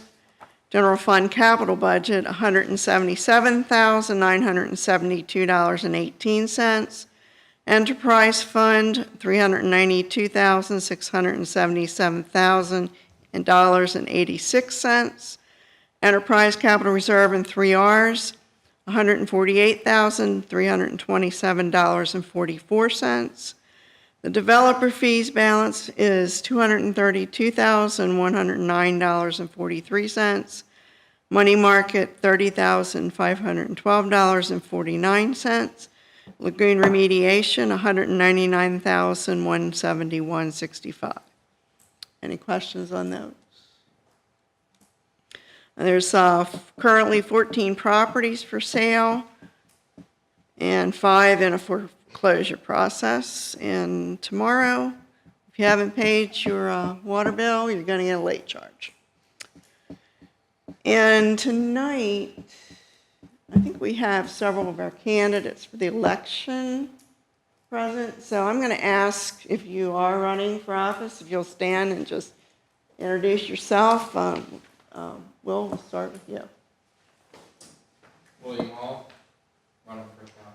General fund capital budget, $177,972.18. Enterprise fund, $392,677,000.86. Enterprise capital reserve in 3 Rs, $148,327.44. The developer fees balance is $232,109.43. Money market, $30,512.49. Lagoon remediation, $199,171.65. Any questions on those? There's currently 14 properties for sale and 5 in a foreclosure process. And tomorrow, if you haven't paid your water bill, you're going to get a late charge. And tonight, I think we have several of our candidates for the election present. So I'm going to ask if you are running for office, if you'll stand and just introduce yourself. Will, we'll start with you. William Hall, running for town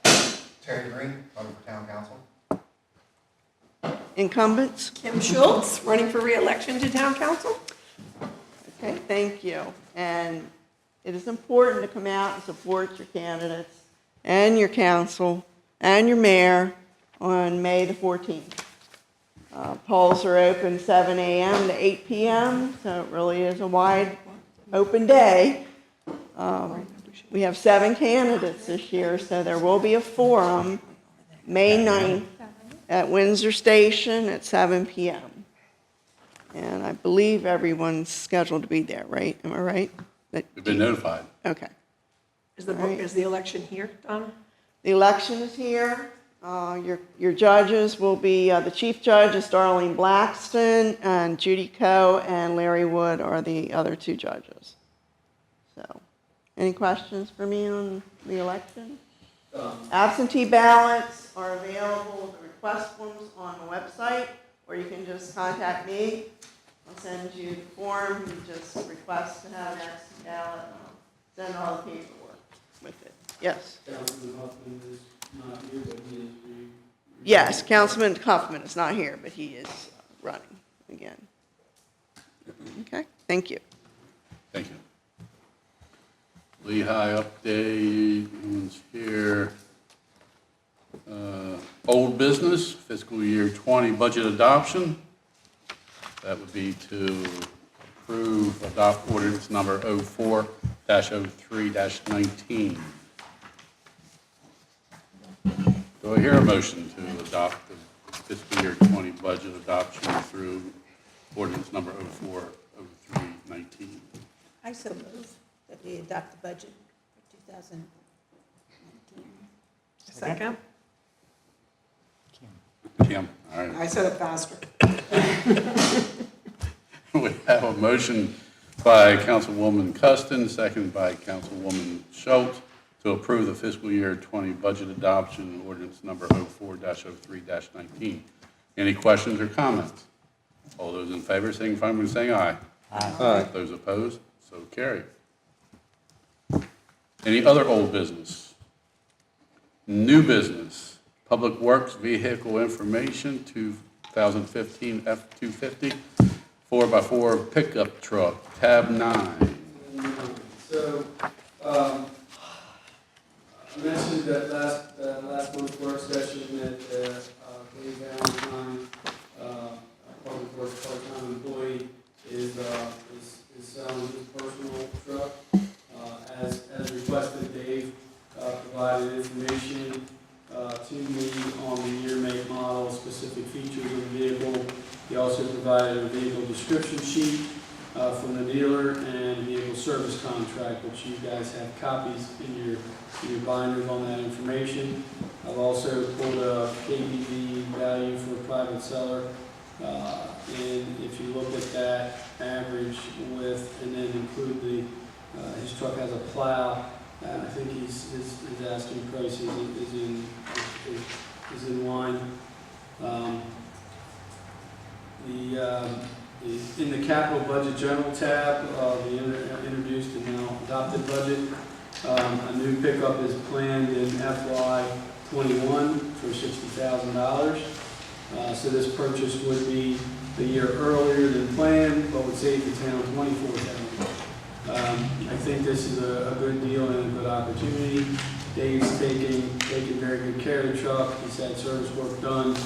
council. Terry Green, running for town council. Incumbents? Kim Schultz, running for re-election to town council. Okay, thank you. And it is important to come out and support your candidates and your council and your mayor on May the 14th. Polls are open 7 a.m. to 8 p.m., so it really is a wide open day. We have 7 candidates this year, so there will be a forum May 9th at Windsor Station at 7 p.m. And I believe everyone's scheduled to be there, right? Am I right? We've been notified. Okay. Is the election here, Donna? The election is here. Your judges will be, the chief judge is Darlene Blackston, and Judy Coe and Larry Wood are the other 2 judges. So, any questions for me on the election? Absentee ballots are available, the request forms on the website, or you can just contact me. I'll send you the form, you just request to have an absentee ballot, and I'll send all the paperwork with it. Yes? Councilman Huffman is not here, but he is Yes, Councilman Huffman is not here, but he is running again. Okay, thank you. Thank you. Lehigh update, one's here. Old business, fiscal year 20 budget adoption. That would be to adopt ordinance number 04-03-19. Do I hear a motion to adopt the fiscal year 20 budget adoption through ordinance number 04-03-19? I so move that we adopt the budget for 2019. Second? Kim, all right. I said it faster. We have a motion by Councilwoman Custon, second by Councilwoman Schultz, to approve the fiscal year 20 budget adoption ordinance number 04-03-19. Any questions or comments? All those in favor, signify by saying aye. Aye. Those opposed, so carried. Any other old business? New business, Public Works Vehicle Information 2015 F-250 4x4 pickup truck, tab 9. So, I mentioned that last month's work session that Dave Valentine, Public Works part-time employee, is selling his personal truck. As requested, Dave provided information to me on the year, make, model, specific features of the vehicle. He also provided a vehicle description sheet from the dealer and a vehicle service contract, which you guys have copies in your binders on that information. I've also pulled a KBV value for a private seller, and if you look at that average with, and then include his truck has a plow, I think his asking price is in line. In the capital budget general tab, the introduced and now adopted budget, a new pickup is planned in FY '21 for $60,000. So this purchase would be a year earlier than planned, but would save the town $24,000. I think this is a good deal and a good opportunity. Dave's taking very good care of the truck. He's had service work done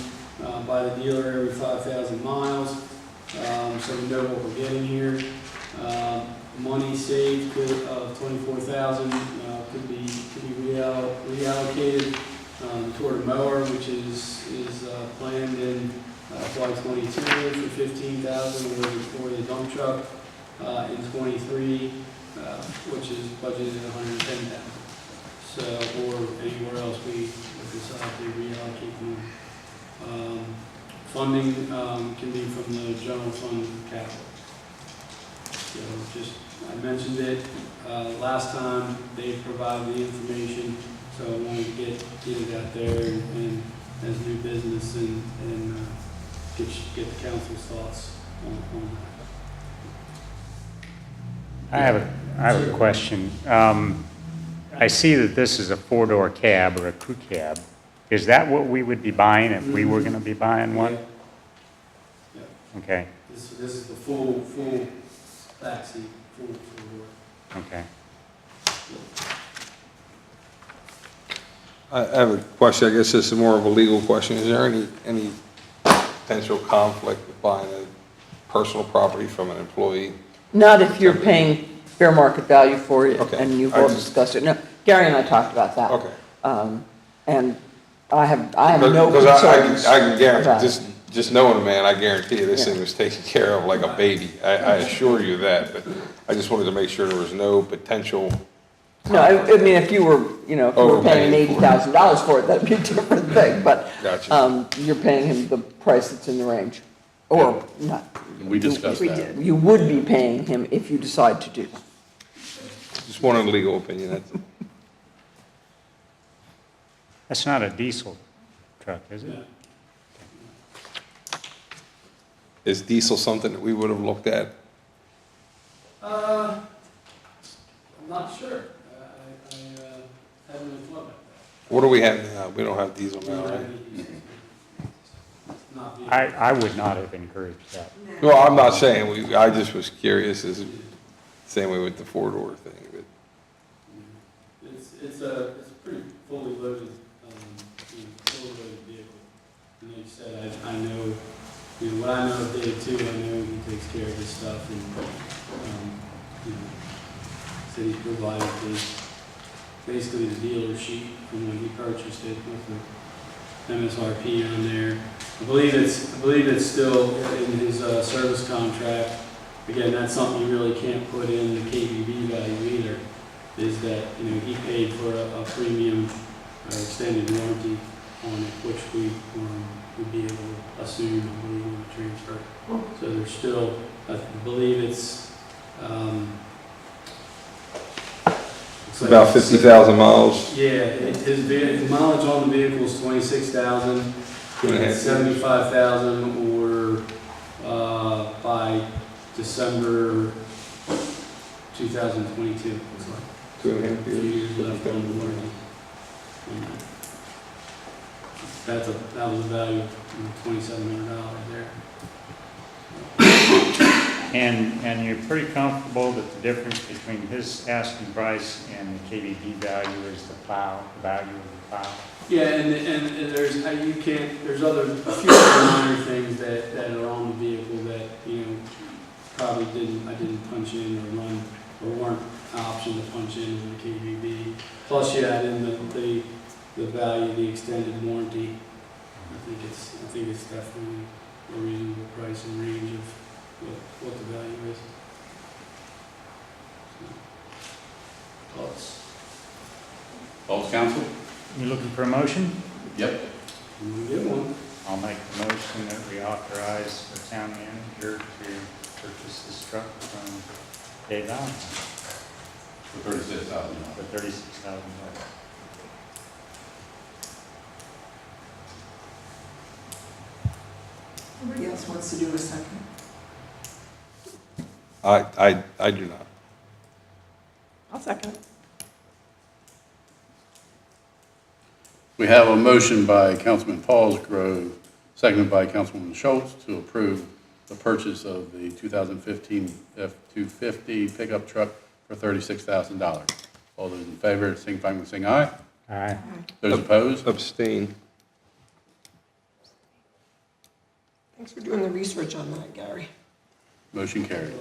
by the dealer every 5,000 miles. So we know what we're getting here. Money saved of $24,000 could be reallocated toward a mower, which is planned in FY '22 for $15,000, or the dump truck in '23, which is budgeted at $110,000. So, or anywhere else we decide to reallocate them. Funding can be from the general fund capital. So just, I mentioned it last time, they provided the information, so I wanted to get it out there and as new business and get the council's thoughts on that. I have a question. I see that this is a four-door cab or a crew cab. Is that what we would be buying if we were going to be buying one? Yeah. Okay. This is the full backseat, full door. Okay. I have a question, I guess this is more of a legal question. Is there any potential conflict with buying a personal property from an employee? Not if you're paying fair market value for it, Okay. and you've all discussed it. No, Gary and I talked about that. Okay. And I have no Because concerns. I can guarantee, about it. just knowing a man, I guarantee you this thing was taken care of like a baby. I assure you that, but I just wanted to make sure there was no potential. No, I mean, if you were, if you were paying Overpaying for it. $80,000 for it, that'd be a different thing, but Gotcha. you're paying him the price that's in the range. Or not. We discussed that. You would be paying him if you decide to do that. Just wanted a legal opinion, that's it. That's not a diesel truck, is it? Is diesel something that we would have looked at? I'm not sure. I haven't really thought about that. What do we have now? We don't have diesel now, right? I would not have encouraged that. Well, I'm not saying, I just was curious, is it same way with the four-door thing, but. It's a pretty fully loaded, vehicle. And like you said, I know, what I know of Dave too, I know he takes care of this stuff and, said he provided basically the dealer sheet from when he purchased it with the MSRP on there. I believe it's still in his service contract. Again, that's something you really can't put in the KBB value either, is that, he paid for a premium extended warranty on it, which we would be able to assume, I believe, in the transfer. So there's still, I believe it's like About 50,000 miles. Yeah, his mileage on the vehicle is 26,000. It's 75,000 or by December 2022. Looks like. 2.5 A few years left on the warranty. That was a value of $2,700 there. And you're pretty comfortable that the difference between his asking price and the KBB value is the value of the plow? Yeah, and there's, there's a few other minor things that are on the vehicle that, probably I didn't punch in or run, or weren't an option to punch in the KBB. Plus you add in the value of the extended warranty. I think it's definitely a reasonable price and range of what the value is. Thoughts, council? You looking for a motion? Yep. Get one. I'll make the motion that we authorize the town manager to purchase this truck from Dave Allen. For $36,000. For $36,000. Somebody else wants to do a second. I do not. I'll second it. We have a motion by Councilman Paulsgrove, seconded by Councilwoman Schultz, to approve the purchase of the 2015 F-250 pickup truck for $36,000. All those in favor, signify by saying aye. Aye. Those opposed? Abstain. Thanks for doing the research on that, Gary. Motion carried.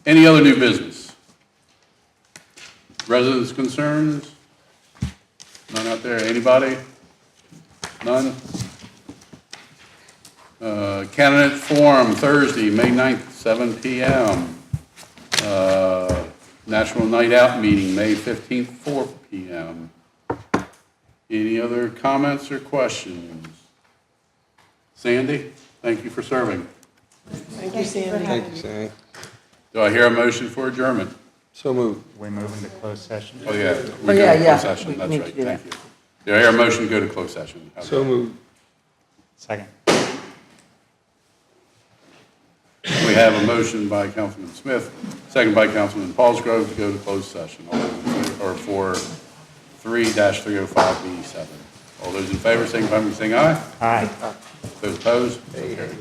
Any other new business? Residents' concerns? None out there? Anybody? None? Candidate forum, Thursday, May 9th, 7 p.m. National Night Out meeting, May 15th, 4 p.m. Any other comments or questions? Sandy, thank you for serving. Thank you, Sandy. Thank you, Sandy. Do I hear a motion for adjournment? So moved. We move into closed session. Oh, yeah. Oh, yeah, yeah. Closed session, We that's need to right, do thank you. Do I hear a motion to go to closed session? So moved. Second. We have a motion by Councilman Smith, second by Councilman Paulsgrove to go to closed session, or for 3-305B7. All those in favor, signify by saying aye. Aye. Those opposed? So carried.